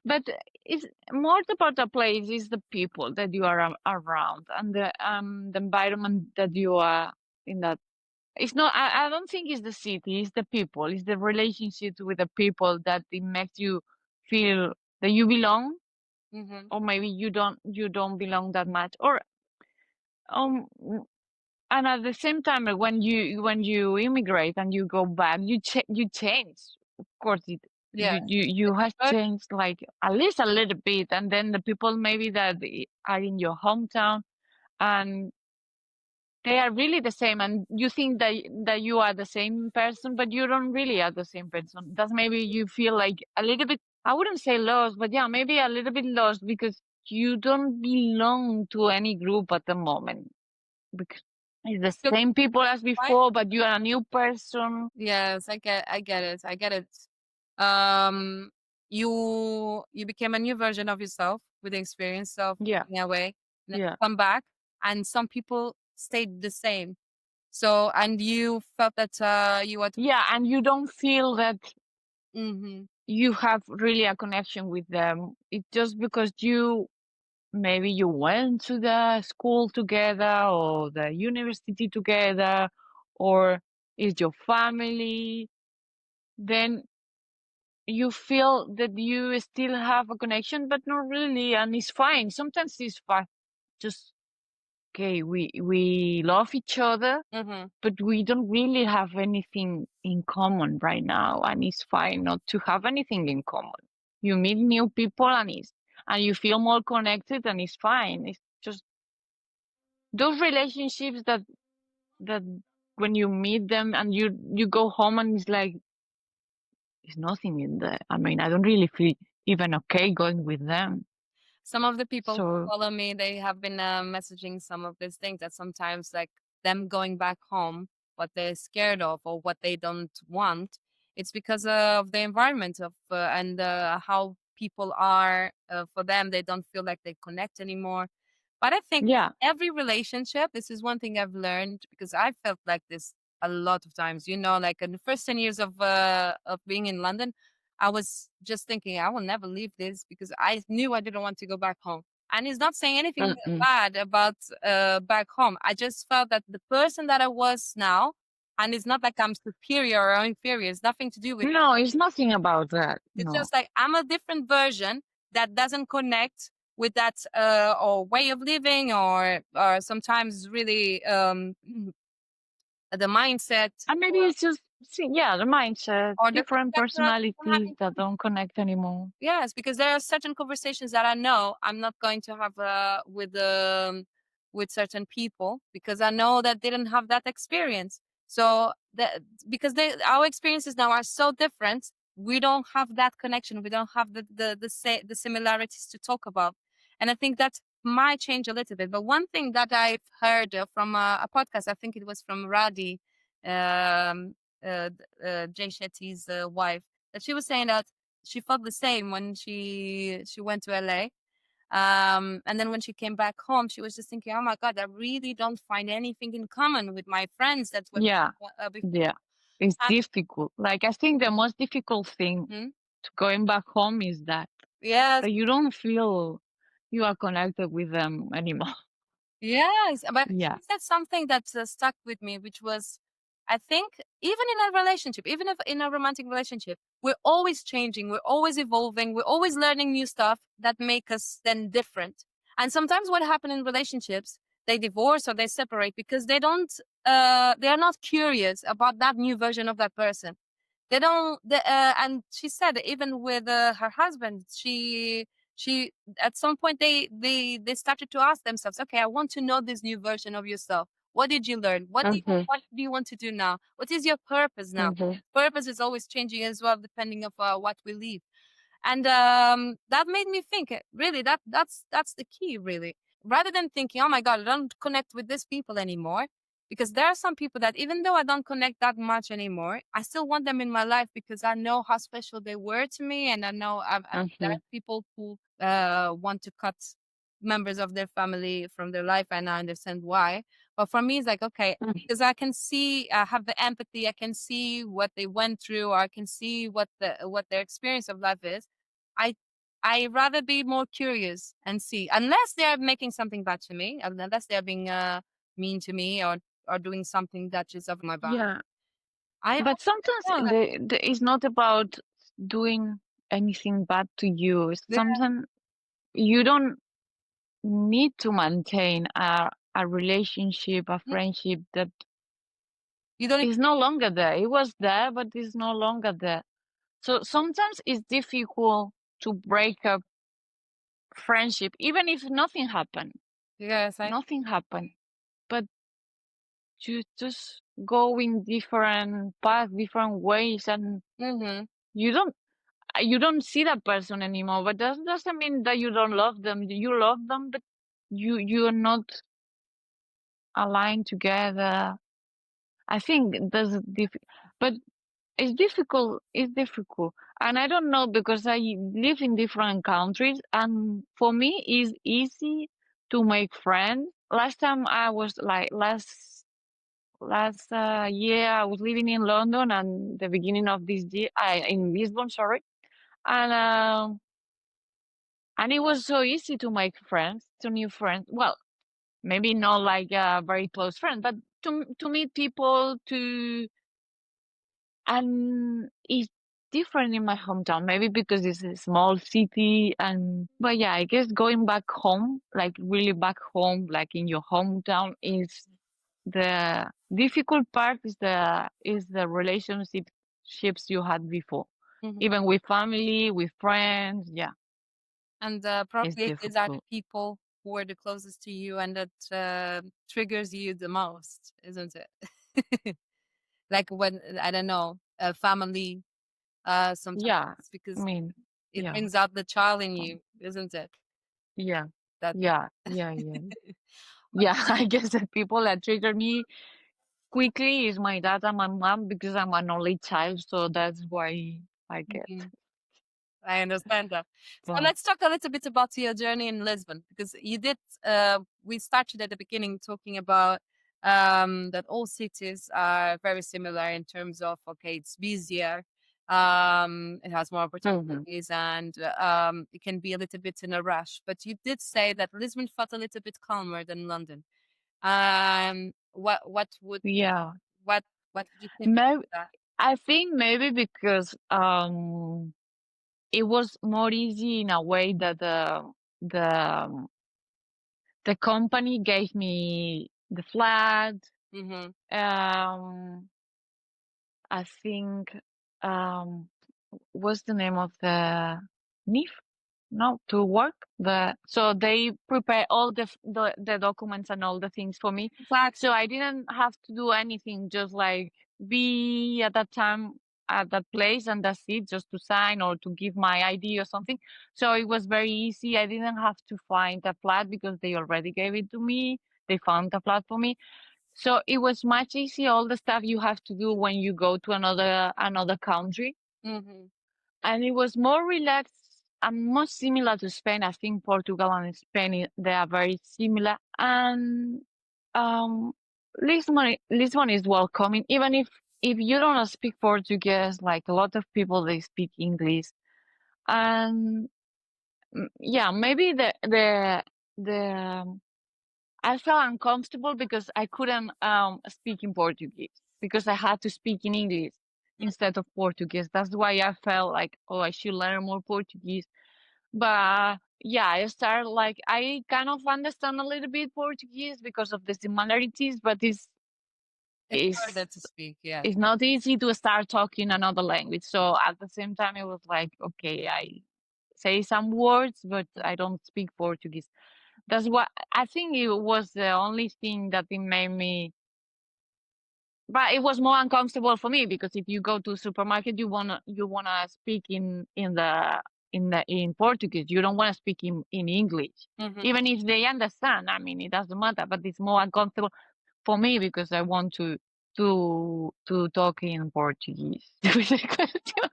but it's more about the place is the people that you are around and the environment that you are in. That it's not. I don't think it's the city. It's the people. It's the relationships with the people that it makes you feel that you belong, Mm-hmm. or maybe you don't belong that much, or um and at the same time when you immigrate and you go back you change, of course it Yeah. you has But changed like at least a little bit, and then the people maybe that are in your hometown and they are really the same, and you think that you are the same person, but you don't really are the same person. That's maybe you feel like a little bit, I wouldn't say lost, but yeah, maybe a little bit lost because you don't belong to any group at the moment, because it's the you same people as why? before, but you are a new person. Yes, I get it. Um, you became a new version of yourself with the experience of Yeah, being away, and then you yeah, come back, and some people stayed the same. So, and you felt that you had. yeah, and you don't feel that Mm-hmm. you have really a connection with them. It's just because maybe you went to the school together or the university together, or it's your family, then you feel that you still have a connection, but not really, and it's fine. Sometimes it's fine. Just okay, we love each other, Mm-hmm. but we don't really have anything in common right now, and it's fine not to have anything in common. You meet new people and you feel more connected, and it's fine. It's just those relationships that when you meet them and you go home and it's like there's nothing in there. I mean, I don't really feel even okay going with them. Some of the people who So follow me, they have been messaging some of these things that sometimes, like them going back home, what they're scared of or what they don't want, it's because of the environment of and how people are for them. They don't feel like they connect anymore. But I think yeah, every relationship, this is one thing I've learned because I felt like this a lot of times. You know, like in the first 10 years of being in London, I was just thinking I will never leave this because I knew I didn't want to go back home. And he's not saying anything mm-mm. bad about back home. I just felt that the person that I was now, and it's not like I'm superior or inferior. It's nothing to do with. No, it's nothing about that. It's No. just like I'm a different version that doesn't connect with that or way of living or sometimes really the mindset And maybe it's just the mindset, or the different culture I'm personalities having. that don't connect anymore. Yes, because there are certain conversations that I know I'm not going to have with certain people because I know that they didn't have that experience. So that because our experiences now are so different, we don't have that connection. We don't have the similarities to talk about, and I think that might change a little bit. But one thing that I've heard from a podcast, I think it was from Radhi, Jay Shetty's wife, that she was saying that she felt the same when she went to LA. And then when she came back home, she was just thinking, "Oh my God, I really don't find anything in common with my friends that were Yeah, before." yeah. It's And, difficult. Like I think the most difficult thing Mhm. to going back home is that Yes, you don't feel you are connected with them anymore. yes, but Yeah. she said something that stuck with me, which was, I think, even in a relationship, even if in a romantic relationship, we're always changing, we're always evolving, we're always learning new stuff that make us then different. And sometimes what happens in relationships, they divorce or they separate because they are not curious about that new version of that person. They don't, and she said even with her husband, she at some point they started to ask themselves, okay, I want to know this new version of yourself. What did you learn? Mm-hmm. What do you want to do now? What is your purpose now? Mm-hmm. Purpose is always changing as well, depending of what we live. And that made me think, really, that's the key, really. Rather than thinking, oh my God, I don't connect with these people anymore, because there are some people that even though I don't connect that much anymore, I still want them in my life because I know how special they were to me, and I know there Mm-hmm. are people who want to cut members of their family from their life, and I understand why. But for me, it's like, okay, because I can see, I have the empathy, I can see what they went through, or I can see what their experience of life is. I I rather be more curious and see, unless they are making something bad to me, unless they are being mean to me or doing something that is of my back. Yeah. I But sometimes yeah, it's not about doing anything bad to you. yeah, Sometimes you don't need to maintain a relationship, a friendship that you don't. is no longer there. It was there, but it's no longer there. So sometimes it's difficult to break up friendship, even if nothing happened. Yes, I. Nothing happened. But you just go in different paths, different ways, and Mm-hmm. you don't see that person anymore. But that doesn't mean that you don't love them. You love them, but you're not aligned together. I think there's but it's difficult. It's difficult, and I don't know because I live in different countries, and for me, it's easy to make friends. Last time I was like last year, I was living in London, and the beginning of this year, I in Lisbon, sorry, and it was so easy to make friends, to new friends. Well, maybe not like a very close friend, but to meet people, to and it's different in my hometown, maybe because it's a small city and but yeah, I guess going back home, like really back home, like in your hometown is the difficult part is the relationships you had before. Mm-hmm. Even with family, with friends, yeah, And it's probably these are the difficult. people who are the closest to you and that triggers you the most, isn't it? Like when, I don't know, a family, sometimes Yeah. I because mean, it yeah. brings out the child in you, isn't it? Yeah. That Yeah. Yeah. Yeah. I guess the people that trigger me quickly is my dad and my mom because I'm an only child, so that's why I get. Mhm. I understand that. So But let's talk a little bit about your journey in Lisbon, because you did. We started at the beginning talking about that all cities are very similar in terms of, okay, it's busier, it has more opportunities, and it can be a little bit in a rush. But you did say that Lisbon felt a little bit calmer than London. What would yeah, what what did you think maybe of that? I think maybe because it was more easy in a way that the the company gave me the flat. Mm-hmm. Um, I think what's the name of the NIF? No, to work. So they prepare all the documents and all the things for me. Exactly. So I didn't have to do anything, just like be at that time at that place and that's it, just to sign or to give my ID or something. So it was very easy. I didn't have to find a flat because they already gave it to me. They found a flat for me. So it was much easier, all the stuff you have to do when you go to another country. Mm-hmm. And it was more relaxed and more similar to Spain. I think Portugal and Spain they are very similar. And um, Lisbon is welcoming, even if you don't speak Portuguese. Like a lot of people, they speak English. And yeah, maybe the I felt uncomfortable because I couldn't speak in Portuguese because I had to speak in English instead of Portuguese. That's why I felt like, oh, I should learn more Portuguese. But yeah, I started like I kind of understand a little bit Portuguese because of the similarities, but It's harder it's to speak, yeah. it's not easy to start talking another language. So at the same time, it was like, okay, I say some words, but I don't speak Portuguese. That's what I think it was the only thing that it made me, but it was more uncomfortable for me because if you go to supermarket, you wanna speak in Portuguese. You don't want to speak in English, Mm-hmm. even if they understand. I mean, it doesn't matter, but it's more uncomfortable for me because I want to talk in Portuguese. It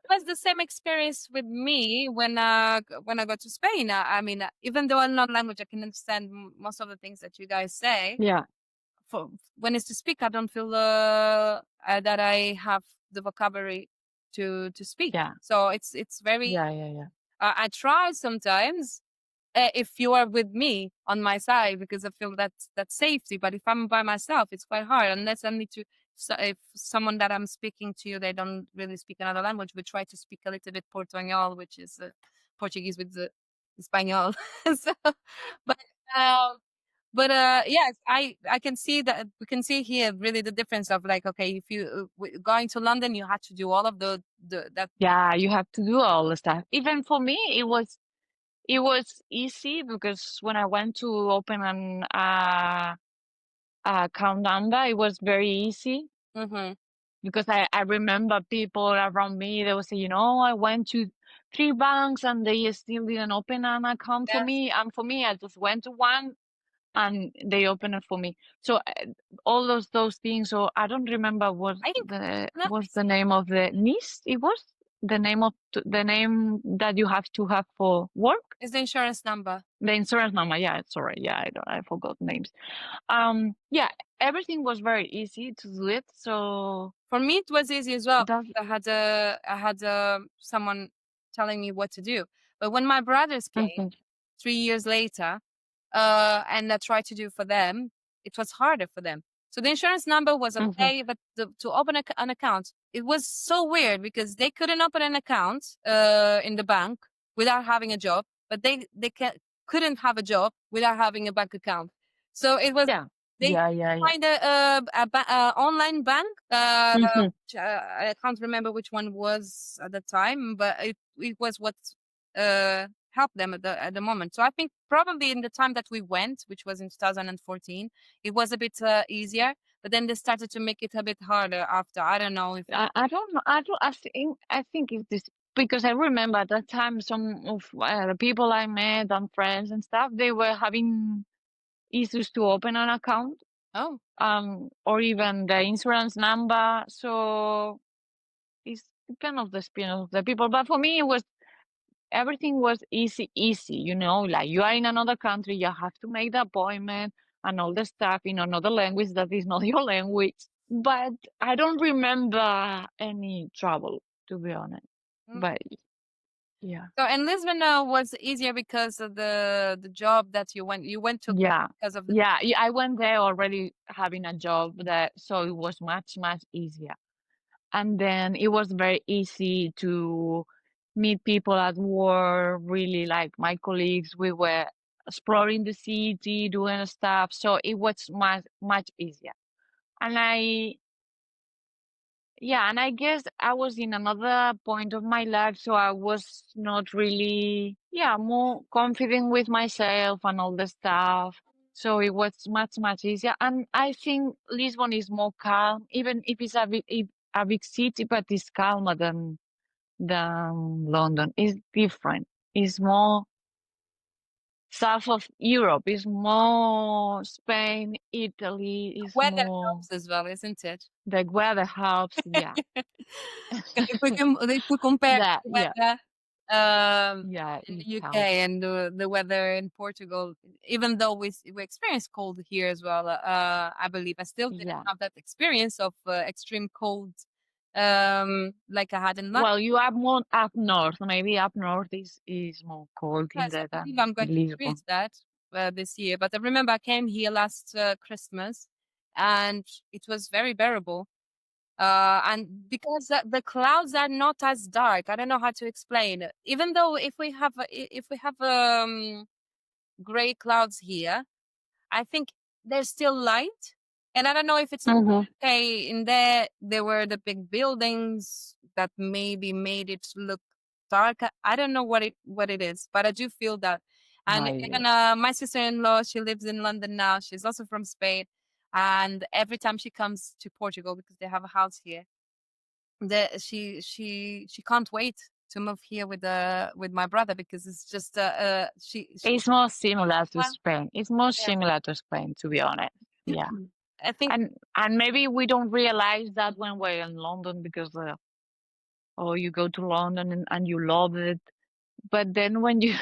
was the same experience with me when when I got to Spain. I mean, even though I'm not language, I can understand most of the things that you guys say. Yeah. For when it's to speak, I don't feel that I have the vocabulary to speak. Yeah. So it's very. Yeah. I try sometimes, if you are with me on my side, because I feel that safety. But if I'm by myself, it's quite hard unless I need to. So if someone that I'm speaking to, they don't really speak another language, we try to speak a little bit Portuñol, which is Portuguese with the espanol. So, but um, yes, I can see that we can see here really the difference of like, okay, if you going to London, you had to do all of the that. Yeah, you have to do all the stuff. Even for me, it was easy because when I went to open an account number, it was very easy Mm-hmm. because I remember people around me, they would say, I went to 3 banks and they still didn't open an account for Yes, me. And for me, I just went to one and they opened it for me. So all those things. So I don't remember what I think what's the name of the NIST. It was the name that you have to have for work. it's the insurance number. The insurance number. Yeah, sorry. Yeah, I forgot names. Yeah, everything was very easy to do it. So For me, it was easy as well. that's I had someone telling me what to do. But when my brothers came mhm, 3 years later, and I tried to do for them, it was harder for them. So the insurance number was mhm. okay, but to open an account, it was so weird because they couldn't open an account in the bank without having a job, but couldn't have a job without having a bank account. So it was Yeah, they yeah. find a online bank. Mhm. I can't remember which one was at the time, but it was what help them at the moment. So I think probably in the time that we went, which was in 2014, it was a bit easier. But then they started to make it a bit harder after. I don't know if I don't know. I think it's this because I remember at that time some of the people I met and friends and stuff, they were having issues to open an account, oh or even the insurance number. So it's depend of the experience of the people. But for me, it was everything was easy, you know, like you are in another country, you have to make the appointment and all the stuff in another language that is not your language. But I don't remember any trouble, to be honest. mm. But yeah, So in Lisbon was easier because of the job that you went to yeah, because of the yeah. I went there already having a job that, so it was much easier. And then it was very easy to meet people at work, really like my colleagues. We were exploring the city, doing stuff. So it was much easier. And and I guess I was in another point of my life, so I was not really, more confident with myself and all the stuff. So it was much easier. And I think Lisbon is more calm, even if it's a big city, but it's calmer than London. It's different. It's more south of Europe. It's more Spain, Italy. It's weather more helps as well, isn't it? the weather helps. Yeah, If we compare that. the Yeah, weather yeah. in It the helps. UK and the weather in Portugal, even though we experience cold here as well, I believe I still didn't Yeah. have that experience of extreme cold like I had in London. Well, you are more up north. Maybe up north is more cold in Yes, I there believe than I'm going to Lisbon. experience that this year. But I remember I came here last Christmas, and it was very bearable. And because the clouds are not as dark, I don't know how to explain it. Even though if we have gray clouds here, I think they're still light. And I don't know if it's Mm-hmm. okay. In there were the big buildings that maybe made it look darker. I don't know what it is, but I do feel that. No And idea. even my sister-in-law, she lives in London now. She's also from Spain, and every time she comes to Portugal because they have a house here, she can't wait to move here with my brother because it's just she It's more similar to well, Spain. It's more yeah. similar to Spain, to be honest. Yeah. I think And maybe we don't realize that when we're in London because or you go to London and you love it. But then when you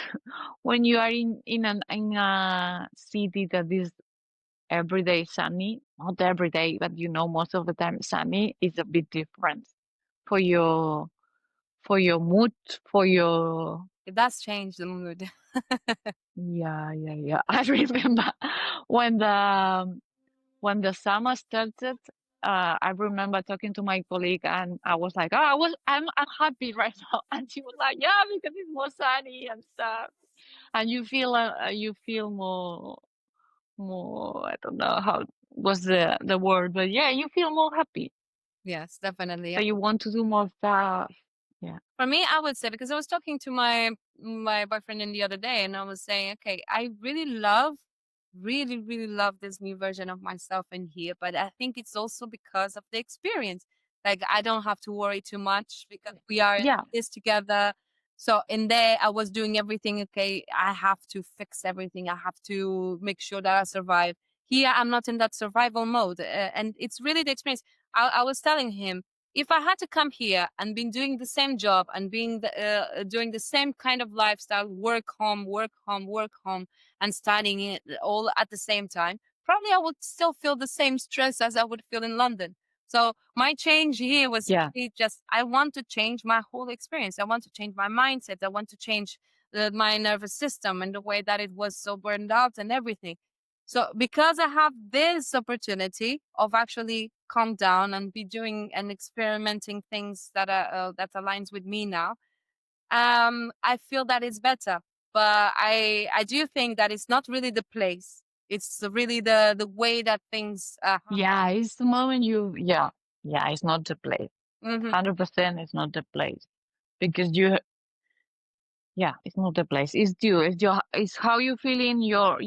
when you are in a city that is every day sunny, not every day, but you know most of the time sunny, is a bit different for your mood, for your it does change the mood. yeah. I remember when the summer started, I remember talking to my colleague and I was like, oh, I'm happy right now. And she was like, yeah, because it's more sunny and stuff. And you feel more, I don't know how was the word, but yeah, you feel more happy. Yes, definitely. So you want to do more stuff. Yeah. For me, I would say because I was talking to my boyfriend in the other day, and I was saying, okay, I really love this new version of myself in here, but I think it's also because of the experience. Like I don't have to worry too much because we are in Yeah. this together. So in there, I was doing everything. Okay, I have to fix everything. I have to make sure that I survive. Here, I'm not in that survival mode, and it's really the experience. I was telling him if I had to come here and been doing the same job and doing the same kind of lifestyle, work home, and studying it all at the same time, probably I would still feel the same stress as I would feel in London. So my change here was Yeah. really just I want to change my whole experience. I want to change my mindset. I want to change my nervous system and the way that it was so burned out and everything. So because I have this opportunity of actually calm down and be doing and experimenting things that are that aligns with me now, I feel that it's better. But I do think that it's not really the place. It's really the way that things. Yeah. It's the moment yeah. It's not the place. Mhm. 100% it's not the place because you yeah, it's not the place. It's you. It's how you feel in your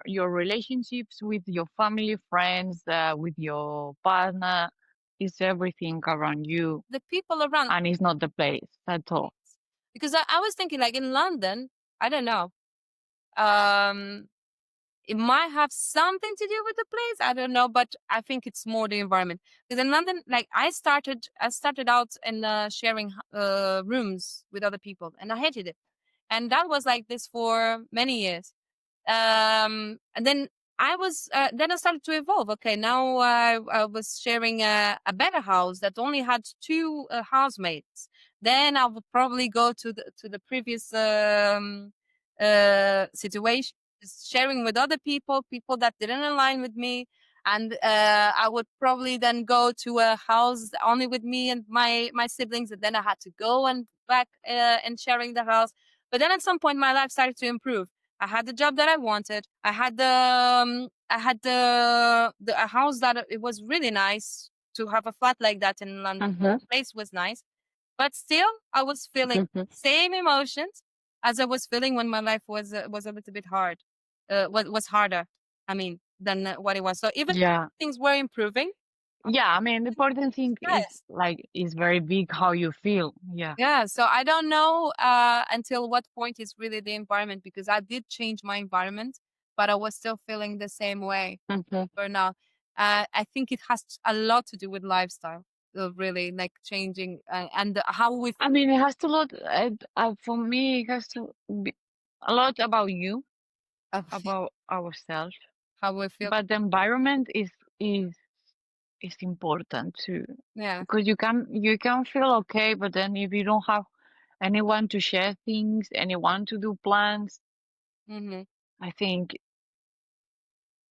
relationships with your family, friends, with your partner. It's everything around you, The people around. and it's not the place at all. Because I was thinking, like, in London, I don't know. Um, it might have something to do with the place. I don't know, but I think it's more the environment. Because in London, like, I started out in sharing rooms with other people, and I hated it. And that was like this for many years. And then then I started to evolve. Okay, now I was sharing a better house that only had two housemates. Then I would probably go to the previous situation, sharing with other people that didn't align with me. And I would probably then go to a house only with me and my siblings, and then I had to go and back and sharing the house. But then at some point, my life started to improve. I had the job that I wanted. I had the a house that it was really nice to have a flat like that in London. Mm-hmm. The place was nice, but still, I was feeling same emotions as I was feeling when my life was a little bit hard. Was harder. I mean, than what it was. So even Yeah. things were improving. Yeah, I mean, the important thing is Stress. is very big how you feel. Yeah. Yeah, so I don't know until what point is really the environment, because I did change my environment, but I was still feeling the same way Mm-hmm. for now. I think it has a lot to do with lifestyle, really, like changing and how we I mean, it has to lot. For me, it has to be a lot about you, about ourselves. how we feel. But the environment is is important too, Yeah. because you can feel okay, but then if you don't have anyone to share things, anyone to do plans, Mm-hmm. I think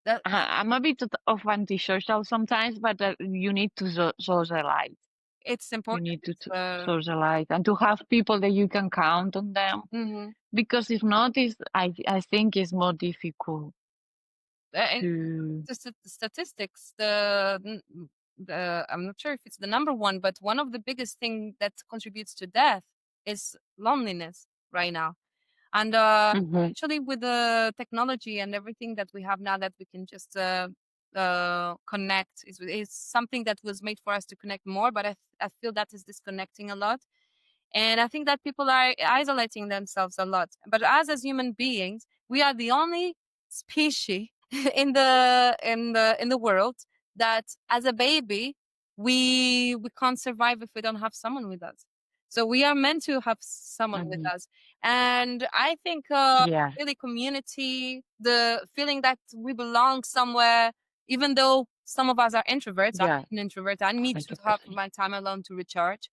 That I'm a bit of antisocial sometimes, but you need to socialize. it's You important. need to Uh, socialize and to have people that you can count on them. mm-hmm. Because if not, I think it's more difficult And to. the statistics, I'm not sure if it's the number one, but one of the biggest thing that contributes to death is loneliness right now. And Mhm. actually, with the technology and everything that we have now, that we can just connect, is something that was made for us to connect more. But I feel that is disconnecting a lot, and I think that people are isolating themselves a lot. But as human beings, we are the only species in the world that, as a baby, we can't survive if we don't have someone with us. So we are meant to have someone with Mhm. us. And I think Yeah. really community, the feeling that we belong somewhere, even though some of us are introverts. I'm Yeah. an introvert. I need to have 100%. my time alone to recharge.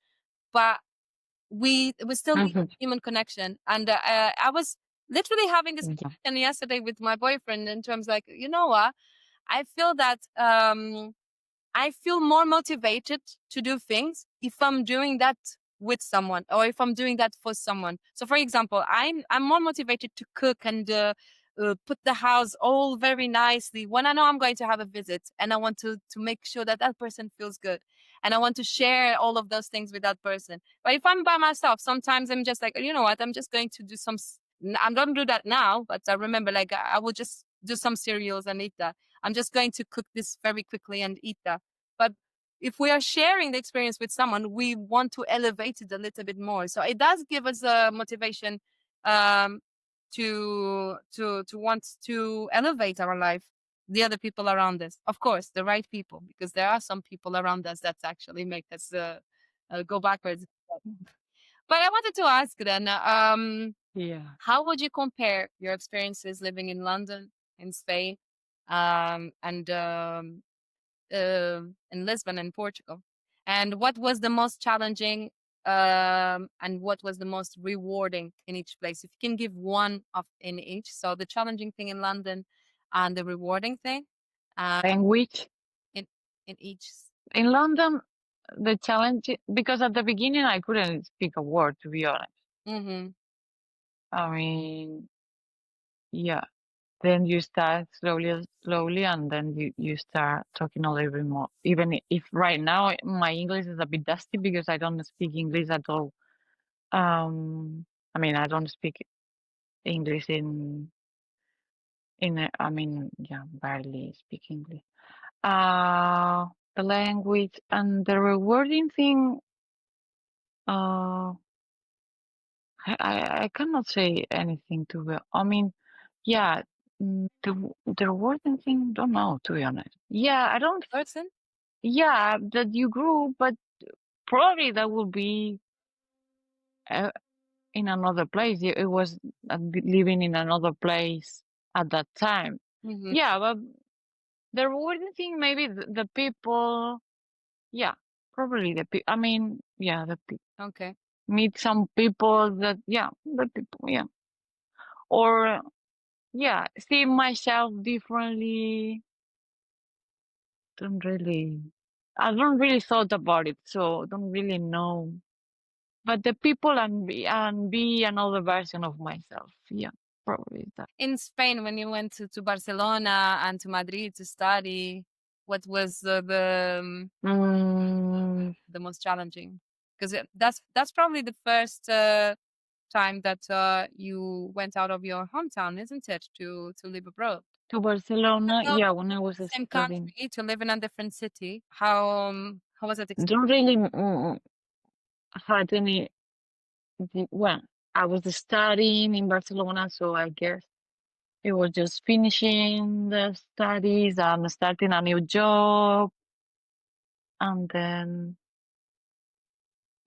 But we still need Mhm. human connection. And I was literally having this Yeah. discussion yesterday with my boyfriend in terms, like, you know what? I feel that I feel more motivated to do things if I'm doing that with someone, or if I'm doing that for someone. So, for example, I'm more motivated to cook and put the house all very nicely when I know I'm going to have a visit, and I want to make sure that that person feels good, and I want to share all of those things with that person. But if I'm by myself, sometimes I'm just like, you know what? I'm just going to do some. I don't do that now, but I remember, like, I will just do some cereals and eat that. I'm just going to cook this very quickly and eat that. But if we are sharing the experience with someone, we want to elevate it a little bit more. So it does give us a motivation um, to want to elevate our life, the other people around us. Of course, the right people, because there are some people around us that actually make us go backwards. But I wanted to ask then, Yeah. how would you compare your experiences living in London, in Spain, and in Lisbon and Portugal? And what was the most challenging and what was the most rewarding in each place? If you can give one of in each. So the challenging thing in London and the rewarding thing And which in in each. in London, the challenge, because at the beginning I couldn't speak a word, to be honest. Mm-hmm. I mean, yeah. Then you start slowly, and then you start talking a little bit more. Even if right now my English is a bit dusty because I don't speak English at all. Um, I mean, I don't speak English barely speak English. The language and the rewarding thing, I cannot say anything to be. I mean, yeah, the rewarding thing, don't know, to be honest. Yeah, I don't. Person? Yeah, that you grew, but probably that will be in another place. It was living in another place at that time. Mm-hmm. Yeah, but the rewarding thing, maybe the people. Yeah, probably the people. I mean, yeah, the people. Okay. Meet some people that, yeah, the people, yeah. Or, yeah, see myself differently. I don't really thought about it, so don't really know. But the people and be another version of myself. Yeah, probably that. In Spain, when you went to Barcelona and to Madrid to study, what was the most challenging? Because that's probably the first time that you went out of your hometown, isn't it, to live abroad? To Barcelona, About yeah, when I was the same studying. country to live in a different city. How was it? Don't really had any. Well, I was studying in Barcelona, so I guess it was just finishing the studies and starting a new job. And then,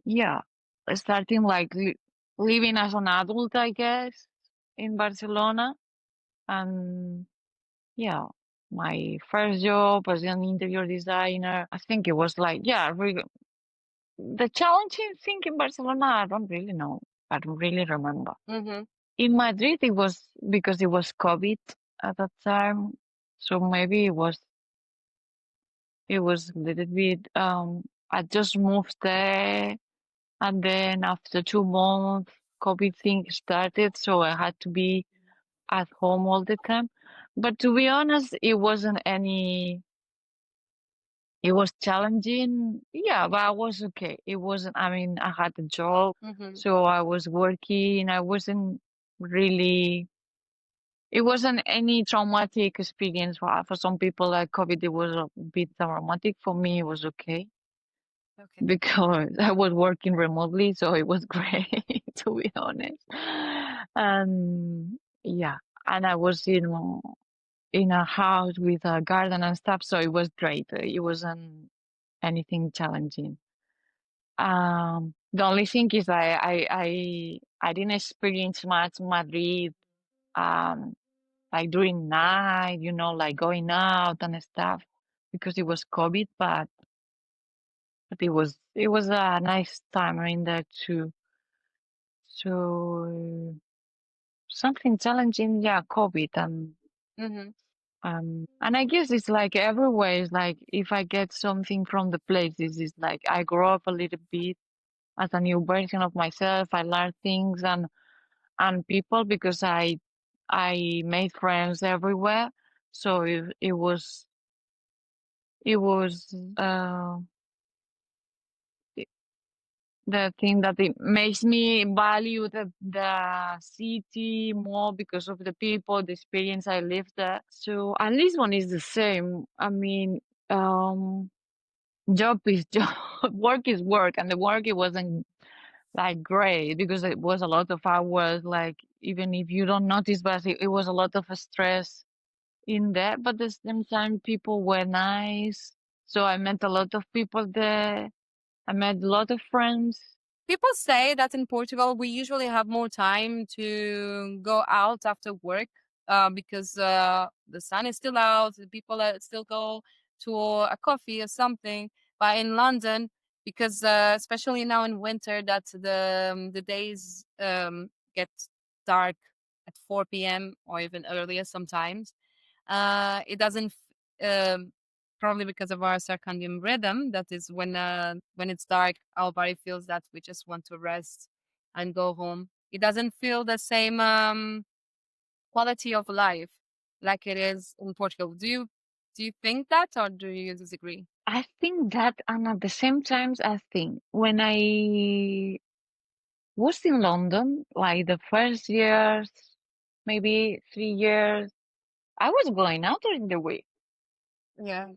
yeah, starting like living as an adult, I guess, in Barcelona. And yeah, my first job as an interior designer, I think it was like, yeah, really, the challenging thing in Barcelona, I don't really know. I don't really remember. Mm-hmm. In Madrid, it was because it was COVID at that time. So maybe it was a little bit, I just moved there, and then after 2 months, COVID thing started, so I had to be at home all the time. But to be honest, it wasn't any. It was challenging, yeah, but I was okay. It wasn't. I mean, I had a job, Mm-hmm. so I was working. I wasn't really. It wasn't any traumatic experience. For some people, like COVID, it was a bit traumatic. For me, it was okay. Okay. Because I was working remotely, so it was great, to be honest. Yeah, and I was in a house with a garden and stuff, so it was great. It wasn't anything challenging. The only thing is I didn't experience much Madrid, like during night, like going out and stuff, because it was COVID, but it was a nice time in there too. So something challenging, yeah, COVID Mm-hmm. and I guess it's like everywhere. It's like if I get something from the places, it's like I grow up a little bit as a new version of myself. I learn things and people because I made friends everywhere. So it was the thing that it makes me value the city more because of the people, the experience I lived there. So, and Lisbon is the same. I mean, job is job, work is work, and the work it wasn't like great because it was a lot of hours. Like even if you don't notice, but it was a lot of stress in there. But at the same time, people were nice. So I met a lot of people there. I met a lot of friends. People say that in Portugal we usually have more time to go out after work because the sun is still out, the people still go to a coffee or something. But in London, because especially now in winter, that the days get dark at 4 p.m. or even earlier sometimes. It doesn't. Probably because of our circadian rhythm, that is when it's dark, our body feels that we just want to rest and go home. It doesn't feel the same quality of life like it is in Portugal. Do you think that, or do you disagree? I think that, and at the same time, I think when was in London, like the first years, maybe 3 years. I was going out during the week. Yes.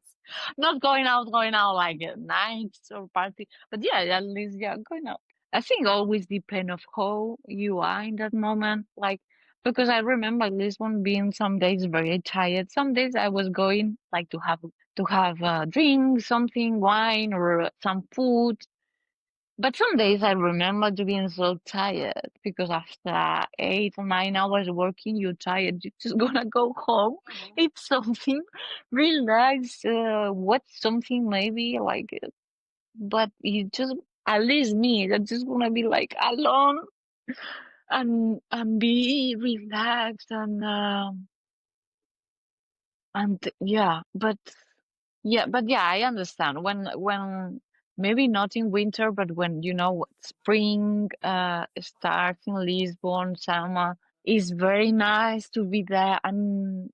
Not going out like at nights or party, but yeah, at least yeah, going out. I think always depend of how you are in that moment. Like because I remember Lisbon being some days very tired. Some days I was going like to have a drink, something, wine or some food. But some days I remember to being so tired because after 8 or 9 hours working, you're tired. You're just gonna go home, eat something, relax, watch something maybe like. But you just, at least me, I'm just gonna be like alone and be relaxed and yeah, but yeah, I understand when maybe not in winter, but when spring starts in Lisbon, summer is very nice to be there, and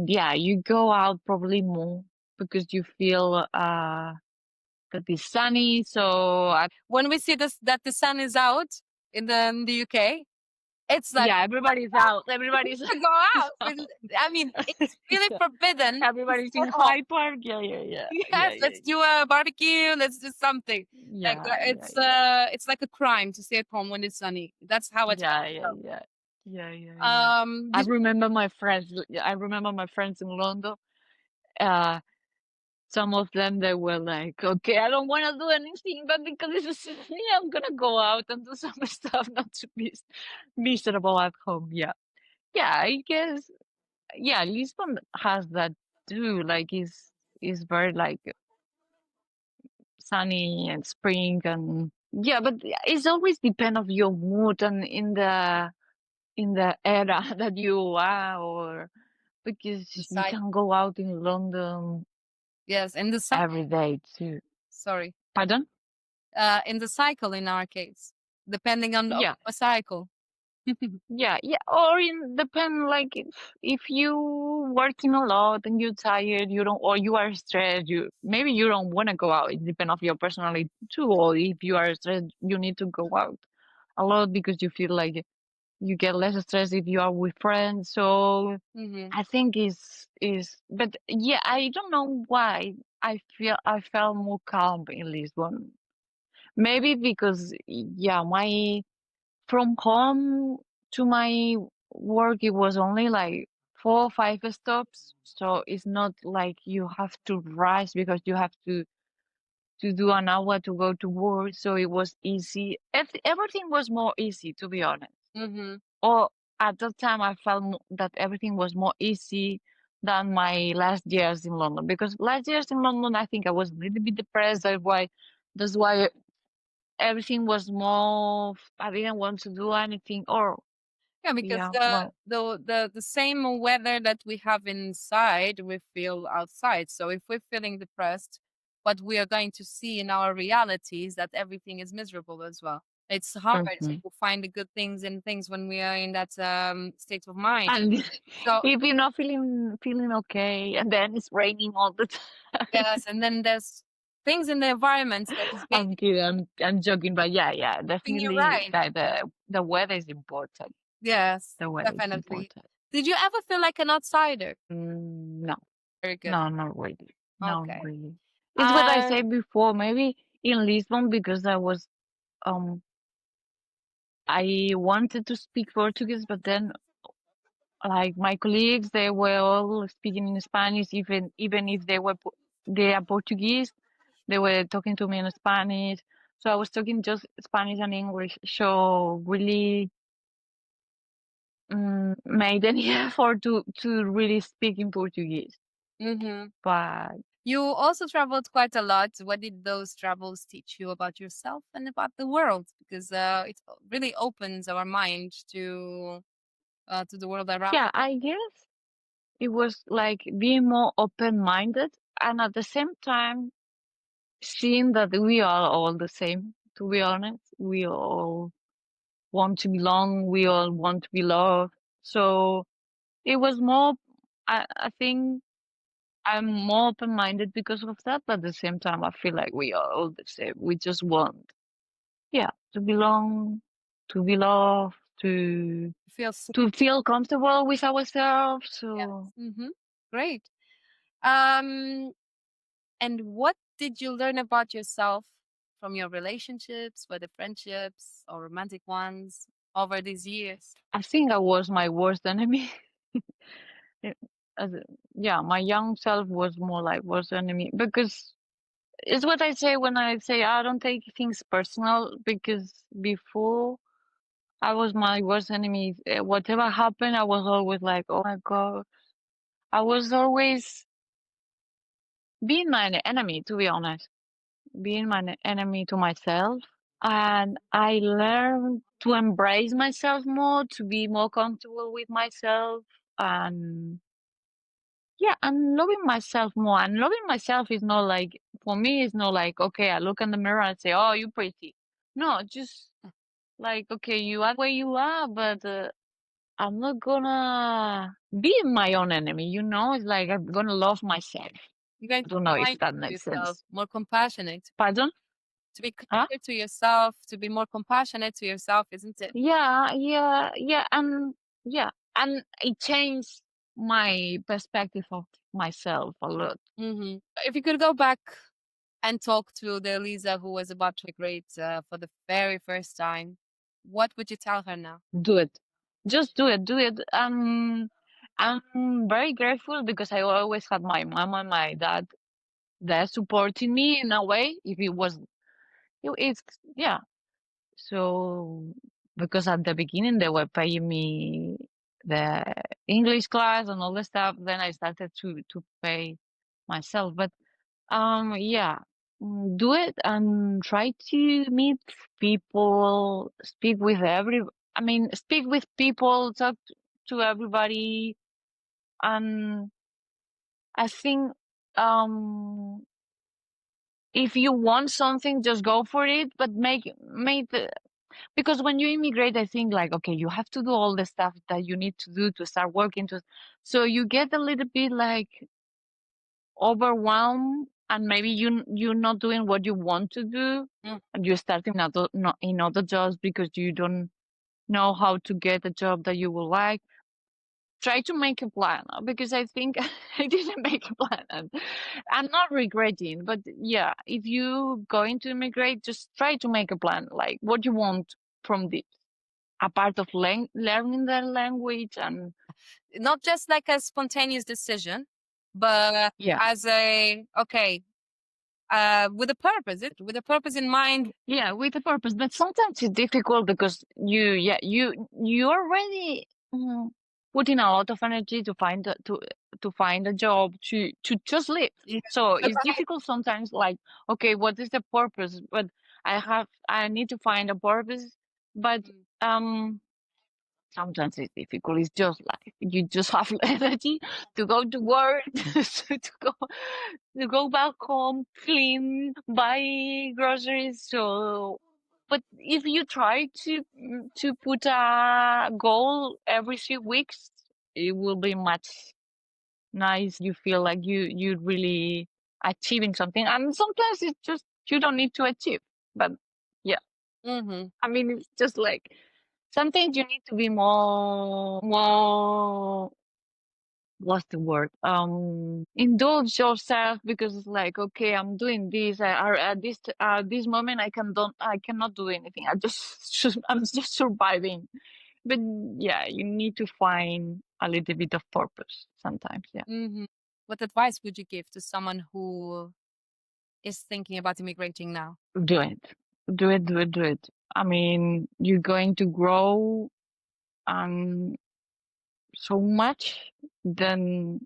yeah, you go out probably more because you feel that it's sunny. So When we see this that the sun is out in the UK, it's like yeah, everybody's out. Everybody's to go out. I mean, it's really yeah. forbidden to Everybody's stay in home. Hyde Park. Yeah, yeah, yeah, yeah, Yes, yeah, let's do a barbecue. Let's do something. Like yeah, yeah, yeah. it's like a crime to stay at home when it's sunny. That's how it Yeah, yeah, felt. yeah. Yeah, yeah, yeah. I Did remember my friends. I remember my friends in London. Uh, some of them they were like, "Okay, I don't want to do anything, but because it's sunny, I'm gonna go out and do some stuff, not to be miserable at home." Yeah, yeah. I guess. Yeah, Lisbon has that too. Like, is very like sunny and spring and yeah, but it's always depend of your mood and in the era that you are, or because you decide? can go out in London Yes, in the cycle. every day too. Sorry, Pardon? in the cycle in our case, depending on Yeah, a cycle. yeah, yeah. Or in depend like if you working a lot and you're tired, you don't, or you are stressed. You maybe you don't want to go out. It depends of your personality too. Or if you are stressed, you need to go out a lot because you feel like you get less stress if you are with friends. So Hmm. I think but yeah, I don't know why I felt more calm in Lisbon. Maybe because yeah, my from home to my work it was only like 4 or 5 stops, so it's not like you have to rush because you have to do an hour to go to work. So it was easy. Everything was more easy, to be honest. Hmm. Or at that time, I felt that everything was more easy than my last years in London. Because last years in London, I think I was a little bit depressed. That's why everything was more. I didn't want to do anything. Or Yeah, because yeah, well, the same weather that we have inside, we feel outside. So if we're feeling depressed, what we are going to see in our reality is that everything is miserable as well. It's hard mhm. to find the good things in things when we are in that state of mind. And So if you're not feeling okay, and then it's raining all the time. yes, and then there's things in the environment that is I'm basically kidding. I'm joking, but yeah, yeah, keeping you definitely. right. That the weather is important. Yes, The weather is definitely. important. Did you ever feel like an outsider? No, Very good. no, not really. Not Okay. really. It's what I Uh, said before. Maybe in Lisbon because um I wanted to speak Portuguese, but then like my colleagues, they were all speaking in Spanish, even if they are Portuguese, they were talking to me in Spanish. So I was talking just Spanish and English. So really made any effort to really speak in Portuguese. mhm. But You also traveled quite a lot. What did those travels teach you about yourself and about the world? Because it really opens our mind to the world around. yeah, I guess it was like being more open-minded and at the same time seeing that we are all the same, to be honest. We all want to belong, we all want to be loved. So it was more, I think I'm more open-minded because of that, but at the same time, I feel like we are all the same. We just want, yeah, to belong. to be loved, to Feels feel comfortable with ourselves. So great. And what did you learn about yourself from your relationships, whether friendships or romantic ones, over these years? I think I was my worst enemy. It- yeah, my young self was more like worst enemy because it's what I say when I say I don't take things personal, because before I was my worst enemy. Whatever happened, I was always like, oh my God. I was always being my enemy, to be honest, being my enemy to myself. And I learned to embrace myself more, to be more comfortable with myself, and yeah, and loving myself more. And loving myself is not like, for me, it's not like, okay, I look in the mirror and say, oh, you're pretty. No, just like, okay, you are where you are, but I'm not gonna be my own enemy, you know? It's like I'm gonna love myself. You're going I to don't be know if kind that to makes yourself, sense. more compassionate, Pardon? to be Huh? kinder to yourself, to be more compassionate to yourself, isn't it? Yeah, and it changed my perspective of myself a lot. If you could go back and talk to the Elisa who was about to migrate for the very first time, what would you tell her now? Do it. Just do it. Do it. I'm very grateful because I always had my mom and my dad there supporting me in a way. If it was, it's, yeah. So, because at the beginning they were paying me the English class and all the stuff, then I started to pay myself. But yeah, do it and try to meet people, speak with speak with people, talk to everybody, and I think um if you want something, just go for it, but make the, because when you immigrate, I think like, okay, you have to do all the stuff that you need to do to start working, to, so you get a little bit like overwhelmed, and maybe you're not doing what you want to do, Mm. and you're starting other, not in other jobs because you don't know how to get a job that you will like. Try to make a plan, because I think I didn't make a plan, and I'm not regretting, but yeah, if you going to immigrate, just try to make a plan, like what you want from this, a part of learning the language. And Not just like a spontaneous decision, but yeah, as a, okay, with a purpose in mind. yeah, with a purpose. But sometimes it's difficult because you already put in a lot of energy to find a job, to just live. Yeah. So it's difficult sometimes, like, okay, what is the purpose? But I need to find a purpose. But um sometimes it's difficult. It's just like you just have energy to go to work, to go back home, clean, buy groceries. So, but if you try to put a goal every 3 weeks, it will be much nice. You feel like you really achieving something, and sometimes it's just you don't need to achieve. But yeah, Mm-hmm. it's just like sometimes you need to be more, what's the word? Indulge yourself, because it's like, okay, I'm doing this. At this moment, I cannot do anything. I'm just surviving. But yeah, you need to find a little bit of purpose sometimes. Yeah, What advice would you give to someone who is thinking about immigrating now? do it, do it, do it, do it. You're going to grow so much, then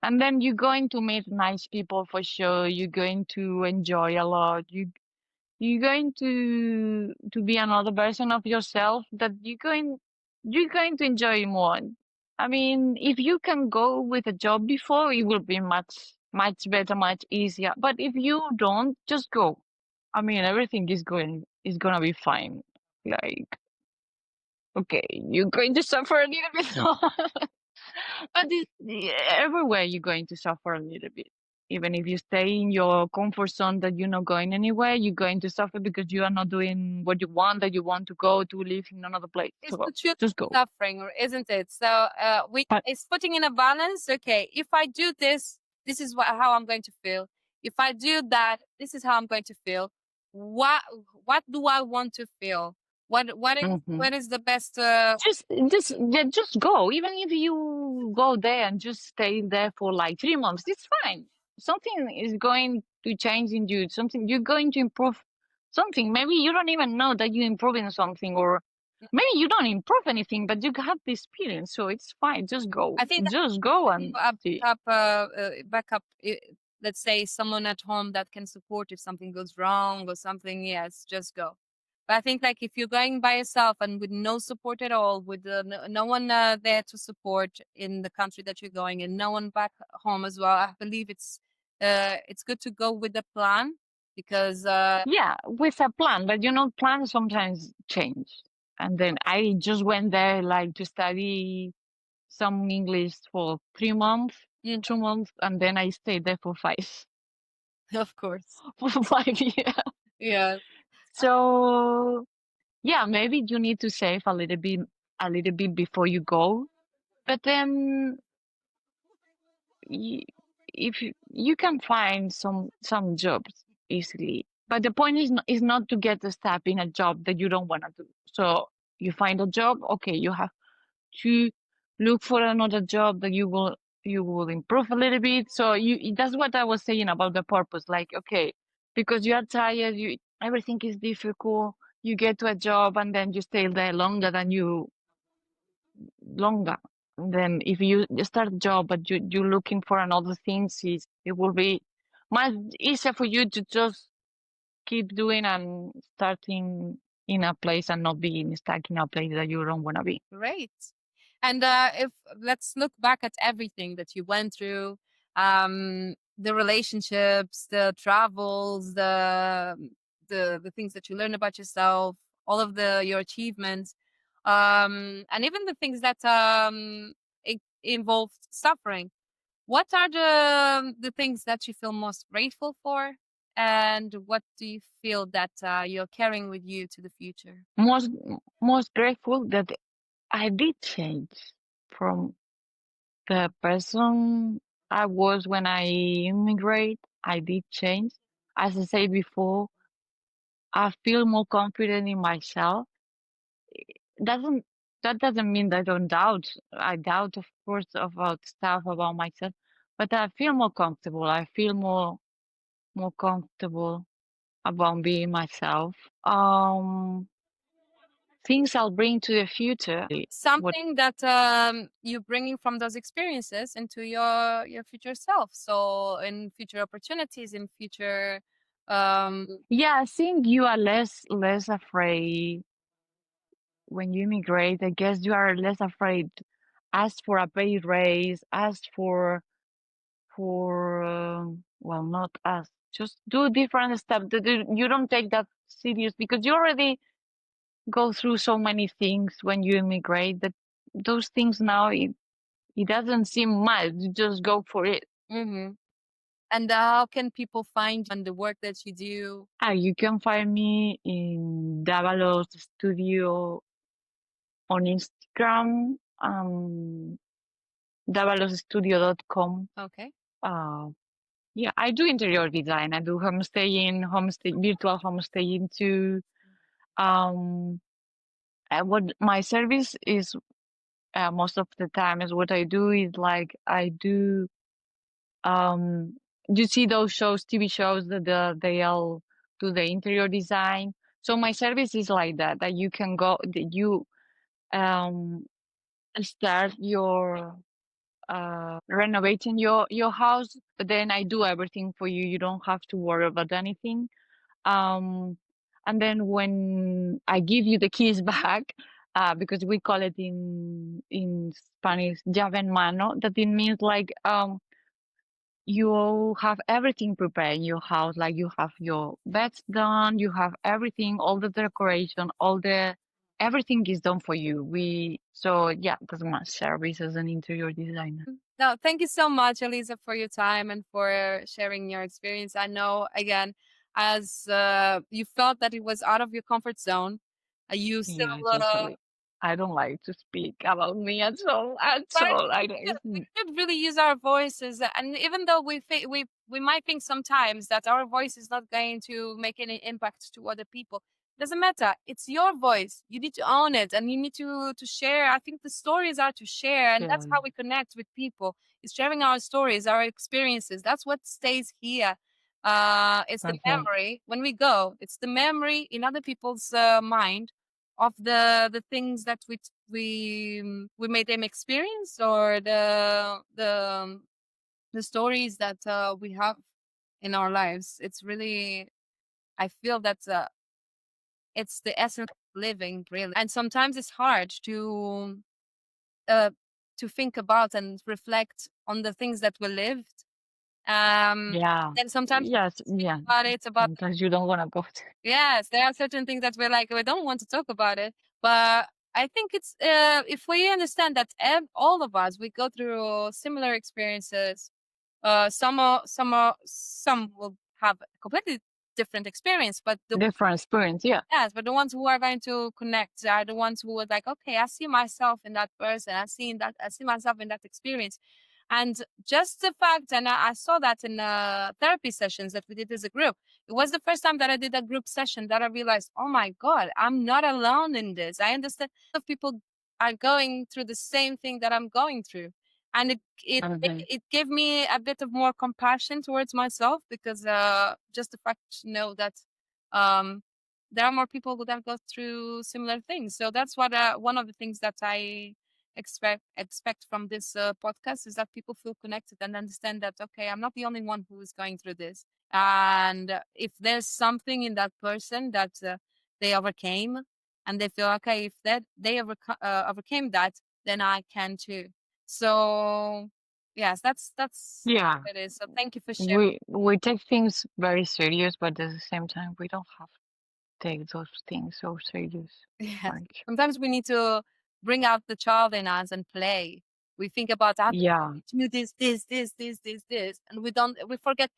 and then you're going to meet nice people for sure. You're going to enjoy a lot. You're going to be another version of yourself that you're going to enjoy more. If you can go with a job before, it will be much better, much easier. But if you don't, just go. Everything is gonna be fine. Like, okay, you're going to suffer a little bit, but everywhere you're going to suffer a little bit. Even if you stay in your comfort zone that you're not going anywhere, you're going to suffer because you are not doing what you want, that you want to go to live in another place. It's So the truth just of go. suffering, isn't it? So But it's putting in a balance. Okay, if I do this, this is how I'm going to feel. If I do that, this is how I'm going to feel. What do I want to feel? What is the best? just go. Even if you go there and just stay there for like 3 months, it's fine. Something is going to change in you. Something you're going to improve. Something maybe you don't even know that you're improving something, or maybe you don't improve anything, but you have the experience, so it's fine. Just go. I think Just go and see. backup. Let's say someone at home that can support if something goes wrong or something. Yes, just go. But I think like if you're going by yourself and with no support at all, with no one there to support in the country that you're going, and no one back home as well, I believe it's good to go with a plan because Yeah, with a plan, but plans sometimes change. And then I just went there like to study some English for 3 months, 2 months, and then I stayed there for five, of course, for 5 years. yeah. So yeah, maybe you need to save a little bit before you go. But then if you can find some jobs easily. But the point is not to get stuck in a job that you don't want to do. So you find a job, okay, you have to look for another job that you will improve a little bit. So that's what I was saying about the purpose. Like, okay, because you are tired, everything is difficult. You get to a job and then you stay there longer. And then if you start a job but you're looking for another things, it will be much easier for you to just keep doing and starting in a place and not being stuck in a place that you don't want to be. Great. And if let's look back at everything that you went through, the relationships, the travels, the things that you learn about yourself, all of your achievements, and even the things that involved suffering. What are the things that you feel most grateful for, and what do you feel that you're carrying with you to the future? Most grateful that I did change from the person I was when I immigrate. I did change. As I said before, I feel more confident in myself. Doesn't that doesn't mean that I don't doubt. I doubt, of course, about stuff about myself, but I feel more comfortable. I feel more comfortable about being myself. Things I'll bring to the future. Something that you're bringing from those experiences into your future self. So in future opportunities, in future Yeah, I think you are less afraid when you immigrate. I guess you are less afraid. Ask for a pay raise. Ask for well, not ask. Just do different stuff. You don't take that serious because you already go through so many things when you immigrate that those things now it doesn't seem much. You just go for it. mhm. And how can people find you and the work that you do? You can find me in Davalos Studio on Instagram, davalosstudio.com. Okay. Yeah, I do interior design. I do virtual homestaying too. What my service is most of the time is what I do is like I do. You see those shows, TV shows that they all do the interior design. So my service is like that. That you can go. That you start your renovating your house, but then I do everything for you. You don't have to worry about anything. Um, and then when I give you the keys back, because we call it in Spanish llave en mano, that it means like you have everything prepared in your house. Like you have your beds done, you have everything, all the decoration, all the everything is done for you. So yeah, doesn't matter service as an interior designer. No, thank you so much, Elisa, for your time and for sharing your experience. I know, again, as you felt that it was out of your comfort zone, you still, Yeah, totally. I don't like to speak about me at all. At all. I don't. we should really use our voices, and even though we might think sometimes that our voice is not going to make any impact to other people, doesn't matter. It's your voice. You need to own it, and you need to share. I think the stories are to share, and that's how we connect with people. Is sharing our stories, our experiences. That's what stays here. It's the memory when we go. It's the memory in other people's mind of the things that we made them experience, or the stories that we have in our lives. It's really, I feel that it's the essence of living, really. And sometimes it's hard uh, to think about and reflect on the things that we lived. Yeah. And sometimes Yes. Yeah. about it, about Sometimes you don't want to go to. yes, there are certain things that we're like, we don't want to talk about it. But I think it's if we understand that all of us, we go through similar experiences. Some will have a completely different experience, but Different experience. Yeah. yes, but the ones who are going to connect are the ones who are like, okay, I see myself in that person. I see myself in that experience. And just the fact, and I saw that in therapy sessions that we did as a group. It was the first time that I did a group session that I realized, oh my God, I'm not alone in this. I understand if people are going through the same thing that I'm going through. And it gave me a bit of more compassion towards myself, because just the fact to know that um, there are more people who that go through similar things. So that's what one of the things that I expect from this podcast is that people feel connected and understand that, okay, I'm not the only one who is going through this. And if there's something in that person that they overcame, and they feel, okay, if that they overcame that, then I can too. So yes, that's Yeah. what it is. So thank you for sharing. We take things very serious, but at the same time, we don't have to take those things so serious. Yes. Like, Sometimes we need to bring out the child in us and play. We think about that. yeah. Do this, and we forget.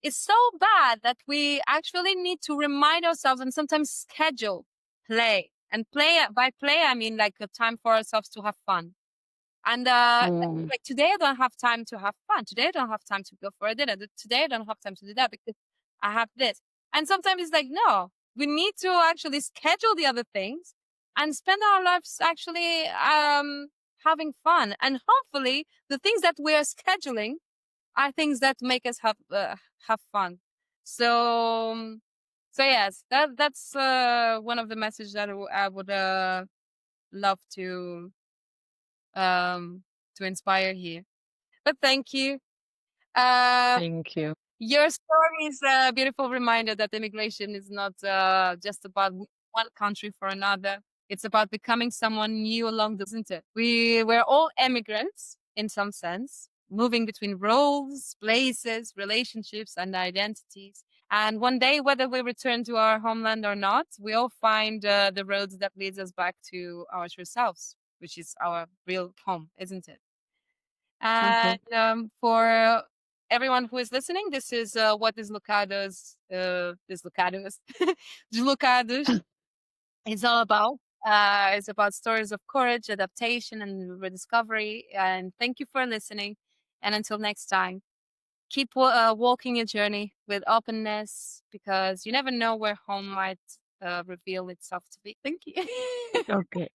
It's so bad that we actually need to remind ourselves and sometimes schedule play. And by play, I mean like a time for ourselves to have fun. And like today, I don't have time to have fun. Today, I don't have time to go for a dinner. Today, I don't have time to do that because I have this. And sometimes it's like, no, we need to actually schedule the other things and spend our lives actually having fun. And hopefully, the things that we are scheduling are things that make us have fun. So yes, that's one of the messages that I would love to inspire here. But thank you. Thank you. Your story is a beautiful reminder that immigration is not just about one country for another. It's about becoming someone new along the, isn't it? We're all immigrants in some sense, moving between roles, places, relationships, and identities. And one day, whether we return to our homeland or not, we all find the roads that leads us back to our true selves, which is our real home, isn't it? And for everyone who is listening, this is what Deslocados is all about. It's about stories of courage, adaptation, and rediscovery. And thank you for listening. And until next time, keep walking your journey with openness, because you never know where home might reveal itself to be. Thank you. Okay.